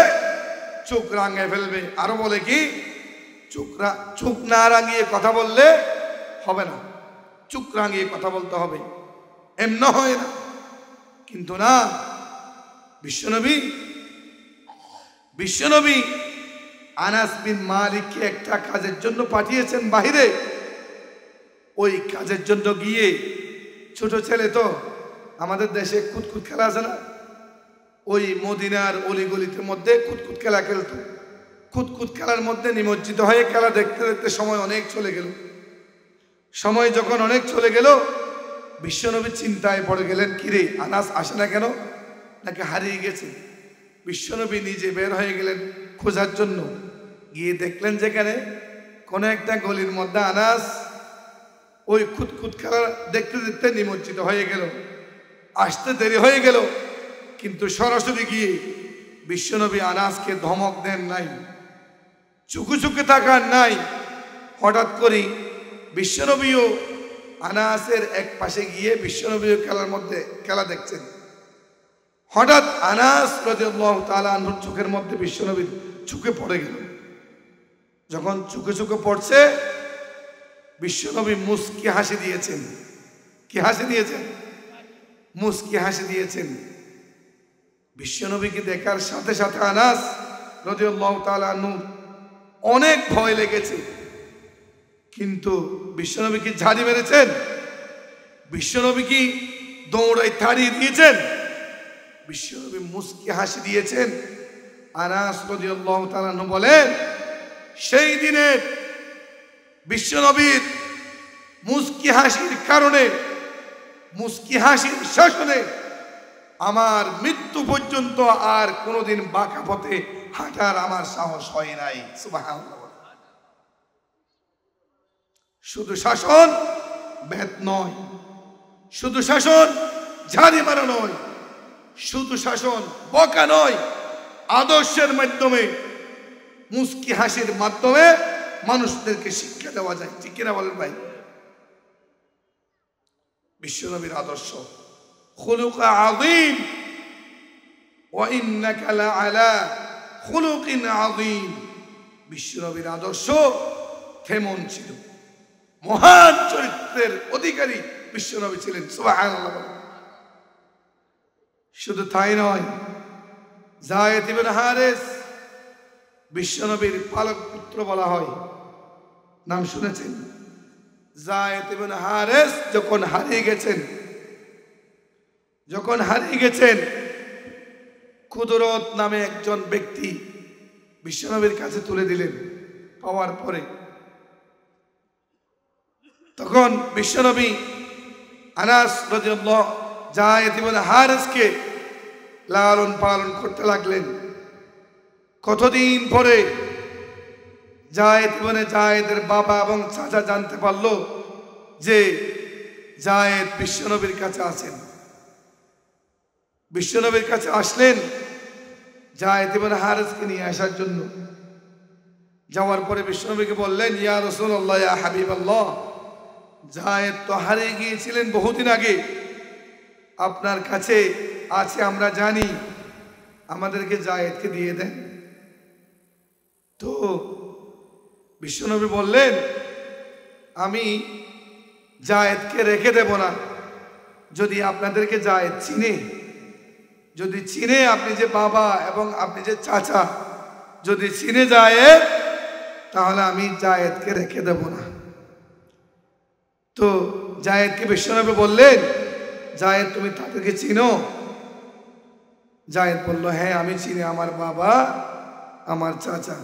চোখ রাঙিয়ে ফেলবে। আরো বলে কি, চোখ না রাঙিয়ে কথা বললে হবে না, চোখ রাঙিয়ে কথা বলতে হবে, এমন হয় না। কিন্তু না, বিশ্বনবী আনাস বিন মালিককে একটা কাজের জন্য পাঠিয়েছেন বাহিরে। ওই কাজের জন্য গিয়ে, ছোট ছেলে তো আমাদের দেশে কুতকুত খেলা আছে না, ওই মদিনার অলিগলিতে মধ্যে কুতকুত খেলা খেলতো। কুতকুত খেলার মধ্যে নিমজ্জিত হয়ে খেলা দেখতে দেখতে সময় অনেক চলে গেল। সময় যখন অনেক চলে গেল, বিশ্বনবী চিন্তায় পড়ে গেলেন, কিরে আনাস আসে না কেন, নাকি হারিয়ে গেছে। বিশ্বনবী নিজে বের হয়ে গেলেন খোঁজার জন্য। গিয়ে দেখলেন যেখানে কোনো একটা গলির মধ্যে আনাস ওই কুতকুত খেলা দেখতে দেখতে নিমজ্জিত হয়ে গেল। আসতে দেরি হয়ে গেল, কিন্তু সরাসরি গিয়ে বিশ্বনবী আনাসকে ধমক দেন নাই, চুকু চুকে তাকান নাই। হঠাৎ করে বিশ্বনবীও আনাসের এক পাশে গিয়ে বিশ্বনবীও খেলার মধ্যে খেলা দেখছেন। হঠাৎ আনাস রাদিয়াল্লাহু তাআলা আনহুর চোখের মধ্যে বিশ্বনবীর চোখে পড়ে গেল। যখন চোখে চোখে পড়ছে, বিশ্বনবী মুস্কি হাসি দিয়েছেন। কি হাসি দিয়েছেন? মুস্কি হাসি দিয়েছেন। বিশ্বনবীকে দেখার সাথে সাথে আনাস রাদিয়াল্লাহু তাআলা আনহু অনেক ভয় লেগেছে। কিন্তু বিশ্বনবী কি ঝাড়ি মেরেছেন? বিশ্বনবী কি দৌড়াই তাড়িয়ে দিয়েছেন? বিশ্বনবী মুস্কি হাসি দিয়েছেন। আনাস রাদিয়াল্লাহু তাআলা আনহু বলেন, সেই দিনের বিশ্বনবীর মুস্কি হাসির কারণে, মুস্কি হাসির শাসনে আমার মৃত্যু পর্যন্ত আর কোনোদিন বাঁকা পথে হাঁটার আমার সাহস হয় নাই। সুবহানাল্লাহ। শুধু শাসন বেদ নয়, শুধু শাসন ঝাড়ি মারা নয়, শুধু শাসন বকা নয়, আদর্শের মাধ্যমে, মুস্কি হাসির মাধ্যমে মানুষদেরকে শিক্ষা দেওয়া যায়। ঠিক কিনা বলেন ভাই? বিশ্বনবীর আদর্শ খুলুক আযীম ওয়া ইন্নাকা লাআলা খুলুকিন আযীম। বিশ্বনবীর আদর্শ কেমন ছিল? মহান চরিত্রের অধিকারী বিশ্বনবী ছিলেন। সুবহানাল্লাহ। শুধু তাই নয়, যায়েদ ইবনে হারেস বিশ্বনবীর পালক পুত্র বলা হয়। নাম শুনেছেন? যায়েদ ইবনে হারেস যখন হারিয়ে গেছেন, কুদরত নামে একজন ব্যক্তি বিশ্বনবীর কাছে তুলে দিলেন। পাওয়ার পরে তখন বিশ্বনবী আনাস রাদিয়াল্লাহু যায়েদ ইবনে হারেসকে লালন পালন করতে লাগলেন। কতদিন পরে যায়েদের বাবা এবং চাচা জানতে পারল যে যায়েদ বিশ্বনবীর কাছে আছেন। বিশ্বনবীর কাছে আসলেন যায়েদ ইবনে হারেসকে নিয়ে আসার জন্য। যাওয়ার পরে বিশ্বনবীকে বললেন, ইয়া রাসূলুল্লাহ, ইয়া হাবিবাল্লাহ, যায়েদ তো হারিয়ে গিয়েছিলেন বহুদিন আগে, আপনার কাছে আছে আমরা জানি, আমাদেরকে যায়েদকে দিয়ে দেন। তো বিশ্বনবী বললেন, আমি যায়েদকে রেখে দেব না। যদি আপনাদেরকে যায়েদ চিনে, যদি চিনে আপনি যে বাবা এবং আপনি যে চাচা, যদি চিনে যায়েদ, তাহলে আমি যায়েদকে রেখে দেব না। তো যায়েদকে বিশ্বনবী বললেন, যায়েদ তুমি তাদেরকে চিনো? যায়েদ বলল, হ্যাঁ আমি চিনি, আমার বাবা আমার চাচা।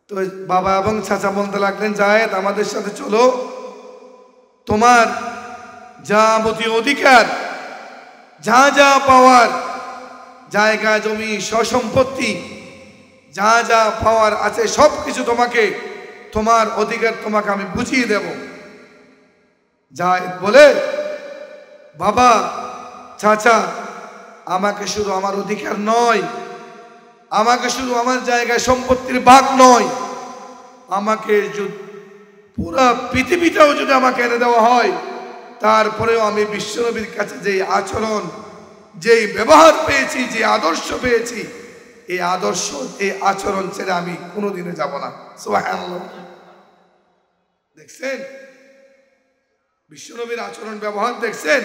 তো বাবা এবং চাচা বলতে লাগলেন, যায়েদ আমাদের সাথে চলো, তোমার যাবতীয় অধিকার, যা যা পাওয়ার, জায়গা জমি সম্পত্তি যা যা পাওয়ার আছে সব কিছু তোমাকে, তোমার অধিকার তোমাকে আমি বুঝিয়ে দেব। যায়েদ বলে, বাবা চাচা, আমাকে শুধু আমার অধিকার নয়, আমাকে শুধু আমার জায়গায় সম্পত্তির ভাগ নয়, আমাকে পুরা পৃথিবীটাও যদি আমাকে এনে দেওয়া হয়, তারপরেও আমি বিশ্বনবীর কাছে যে আচরণ, যেই ব্যবহার পেয়েছি, যে আদর্শ পেয়েছি, এই আদর্শ, এই আচরণ ছেড়ে আমি কোনোদিনে যাব না। সুবহানাল্লাহ। দেখছেন বিশ্বনবীর আচরণ ব্যবহার? দেখছেন?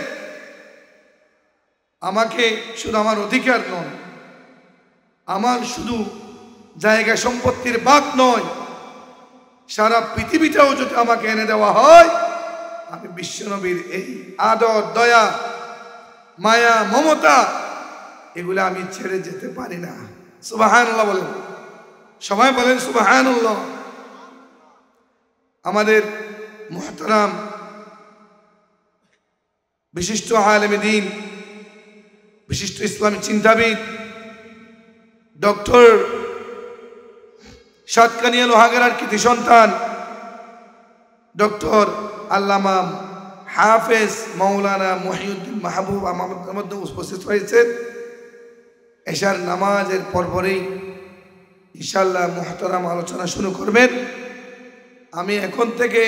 আমাকে শুধু আমার অধিকার নয়, আমার শুধু জায়গা সম্পত্তির ভাগ নয়, সারা পৃথিবীটাও যদি আমাকে এনে দেওয়া হয়, আমি বিশ্বনবীর এই আদর, দয়া, মায়া, মমতা, এগুলো আমি ছেড়ে যেতে পারি না। সুবহানাল্লাহ বলেন, সবাই বলেন সুবহানাল্লাহ। আমাদের মুহতারাম বিশিষ্ট আলেম দ্বীন, বিশিষ্ট ইসলামী চিন্তাবিদ ডক্টর সাতকানিয়া লোহাগাড়ার কৃতি সন্তান ডক্টর আল্লামা হাফেজ মাওলানা মহিউদ্দিন মাহবুব আমাদের মধ্যে উপস্থিত হয়েছেন। এশার নামাজের পরপরই ইনশাআল্লাহ মুহতারাম আলোচনা শুরু করবেন। আমি এখন থেকে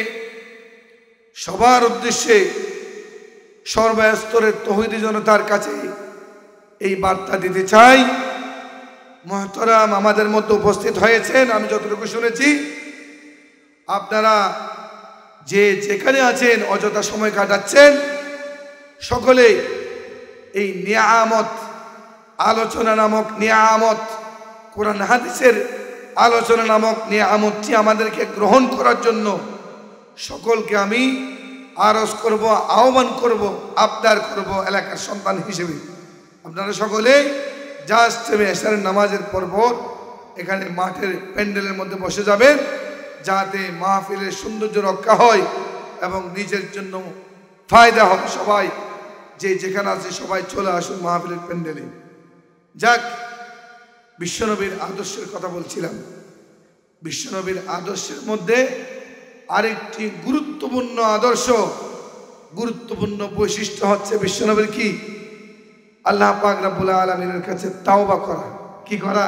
সবার উদ্দেশ্যে সর্বস্তরের তৌহিদি জনতার কাছে এই বার্তা দিতে চাই। মুহতারাম আমাদের মধ্যে উপস্থিত হয়েছেন, আমি যতটুকু শুনেছি আপনারা যে যেখানে আছেন অযথা সময় কাটাচ্ছেন, সকলে এই নিয়ামত আলোচনা নামক নিয়ামত, কোরআন হাদিসের আলোচনা নামক নিয়ামতটি আমাদেরকে গ্রহণ করার জন্য সকলকে আমি আরজ করব, আহ্বান করব, আবদার করব এলাকার সন্তান হিসেবে। আপনারা সকলে জাস্ট এশারের নামাজের পরপর এখানে মাঠের প্যান্ডেলের মধ্যে বসে যাবেন, যাতে মাহফিলের সৌন্দর্য রক্ষা হয় এবং নিজের জন্য ফায়দা হয়। সবাই যে যেখানে আছে সবাই চলে আসুন মাহফিলের প্যান্ডেলে। যাক, বিশ্বনবীর আদর্শের কথা বলছিলাম। বিশ্বনবীর আদর্শের মধ্যে আরেকটি গুরুত্বপূর্ণ আদর্শ, গুরুত্বপূর্ণ বৈশিষ্ট্য হচ্ছে বিশ্বনবীর কি? আল্লাহ পাক রব্বুল আলামিনের কাছে তাওবা করা। কি করা?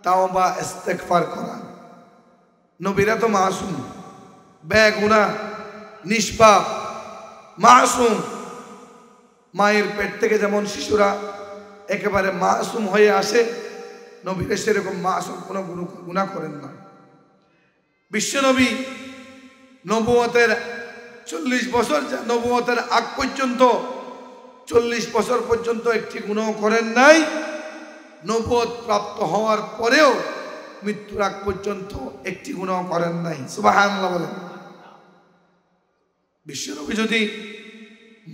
তাওবা, ইস্তেগফার করা। নবীরা তো মাসুম, বেগুনাহ, নিষ্পাপ, মাসুম। মায়ের পেট থেকে যেমন শিশুরা একেবারে মাসুম হয়ে আসে, নবীরা সেরকম মাসুম কোনো গুনাহ করেন না। বিশ্বনবী নবুয়তের 40 বছর, নবুয়তের আগ পর্যন্ত 40 বছর পর্যন্ত একটি গুনাহ করেন নাই। নবুয়ত প্রাপ্ত হওয়ার পরেও মৃত্যুর আগ পর্যন্ত একটি গুনাহ করেন নাই। সুবহানাল্লাহ বলেন। বিশ্বনবী যদি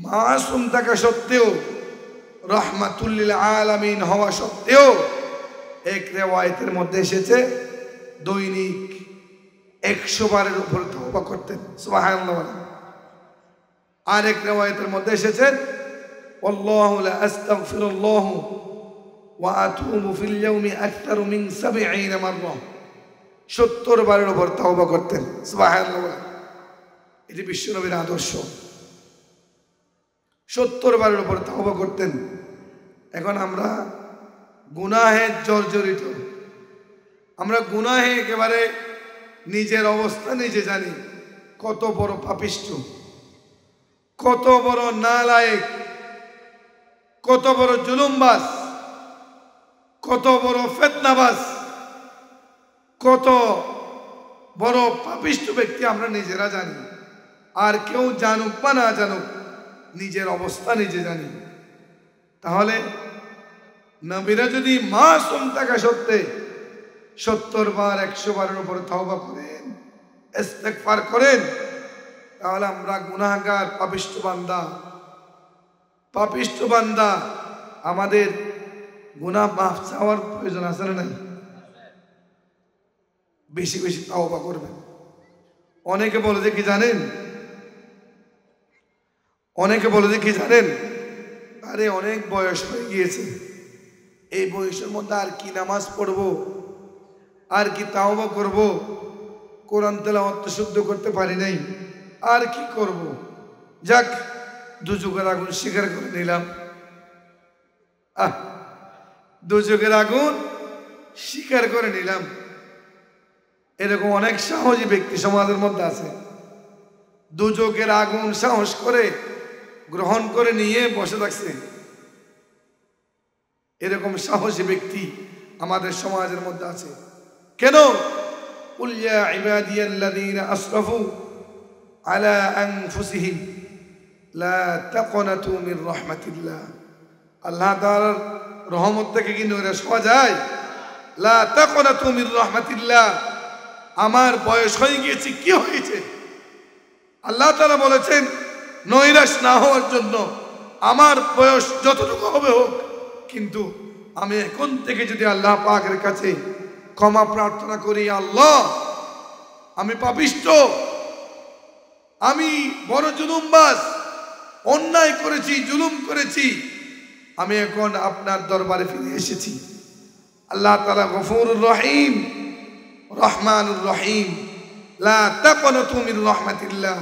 মাসুম থাকা সত্ত্বেও, রাহমাতুল লিল আলামিন হওয়া সত্ত্বেও, এক রিওয়ায়াতের মধ্যে এসেছে দৈনিক 100 বারের উপর তওবা করতেন। সুবহানাল্লাহ বলেন। আর এক রিওয়ায়াতের মধ্যে এসেছে ওয়াল্লাহু লা আস্তাগফিরুল্লাহ ওয়া আতুবু ফিল ইয়াউমি আকতারু মিন 70 মাররা। 70 বারের উপর তওবা করতেন। সুবহানাল্লাহ বলেন। এটি বিশ্বনবীর আদর্শ। 70 বারের উপর তওবা করতেন। এখন আমরা গুনাহে জর্জরিত, আমরা গুনাহে একেবারে নিজের অবস্থা নিজে জানি। কত বড় পাপিষ্ঠ, কত বড় নালায়েক, কত বড় জুলুমবাজ, কত বড় ফিতনাবাজ, কত বড় পাপিষ্ঠ ব্যক্তি আমরা নিজেরা জানি। আর কেউ জানুক বা না জানুক, নিজের অবস্থা নিজে জানি। তাহলে নবীরা যদি মাসুম থাকা সত্ত্বে 70 বার 100 বারের উপর তওবা করেন, ইস্তেগফার করেন, তাহলে আমরা গুনাহগার, পাপিষ্ঠ বান্দা, পাপিষ্ঠ বান্দা। আমাদের গুনাহ মাফ চাওয়ার প্রয়োজন আছে না নাই? বেশি বেশি তওবা করবেন। অনেকে বলে যে কি জানেন, অনেকে বলে যে কি জানেন, আরে অনেক বয়স হয়ে গিয়েছে, এই বয়সের মধ্যে আর কি নামাজ পড়বো, আর কি তাওবা করব, কোরআন তেলাওয়াত শুদ্ধ করতে পারি নাই, আর কি করব। যাক, দুযুগের আগুন স্বীকার করে নিলাম। দুযুগের আগুন স্বীকার করে নিলাম। এরকম অনেক সাহসী ব্যক্তি সমাজের মধ্যে আছে। দুযুগের আগুন সাহস করে গ্রহণ করে নিয়ে বসে থাকছে। এরকম সাহসী ব্যক্তি আমাদের সমাজের মধ্যে আছে। কেন? কুল ইয়া ইবাদিয়াল্লাযীনা আসরাফু আলা আনফুসিহিম লা তাকনাতু মির রাহমাতিল্লাহ। আল্লাহ তাআলার রহমত থেকে কি নৈরাশ হওয়া যায়? লা তাকনাতু মির রাহমাতিল্লাহ। আমার বয়স হয়ে গিয়েছে, কি হয়েছে? আল্লাহ তাআলা বলেছেন নৈরাশ না হওয়ার জন্য, আমার বয়স যতটুকু হবে হোক, কিন্তু আমি এখন থেকে যদি আল্লাহ পাকের কাছে ক্ষমা প্রার্থনা করি, আল্লাহ আমি পাপিষ্ঠ, আমি বড় জুলুমবাজ, অন্যায় করেছি, জুলুম করেছি, আমি এখন আপনার দরবারে ফিরে এসেছি। আল্লাহ তাআলা গফুরুর রহিম, রহমানুর রহিম, লা তাকনাতু মির রাহমাতিল্লাহ।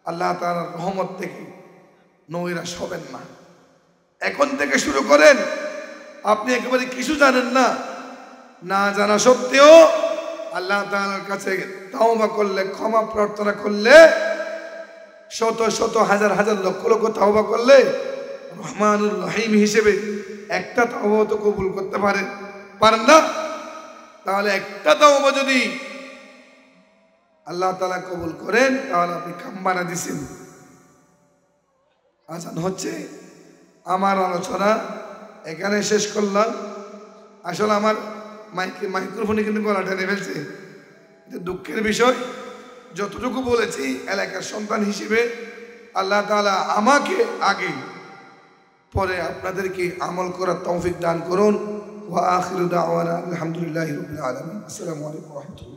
আল্লাহ তাআলার রহমত থেকে নৈরাশ হবেন না। এখন থেকে শুরু করেন। আপনি একেবারে কিছু জানেন না, না জানা সত্ত্বেও আল্লাহ তাআলার কাছে তাওবা করলে, ক্ষমা প্রার্থনা করলে, শত শত হাজার হাজার লক্ষ লক্ষ তাওবা করলে রহমানুর রহিম হিসেবে একটা তাওবা তো কবুল করতে পারেন না? তাহলে একটা তাওবা যদি আল্লাহ তাআলা কবুল করেন, তাহলে আপনি কাম্বানা দিছেন। আজান হচ্ছে। আমার আলোচনা এখানে শেষ করলাম। আসলে আমার মাইক্রোফোনে কিন্তু গলা টেনে ফেলছে, এটা দুঃখের বিষয়। যতটুকু বলেছি এলাকার সন্তান হিসেবে আল্লাহ তাআলা আমাকে আগে পরে আপনাদেরকে আমল করার তৌফিক দান করুন। ওয়া আখিরু দাওয়ানা আলহামদুলিল্লাহি রাব্বিল আলামিন। আসসালামু আলাইকুম ওয়া রাহমাতুল্লাহ।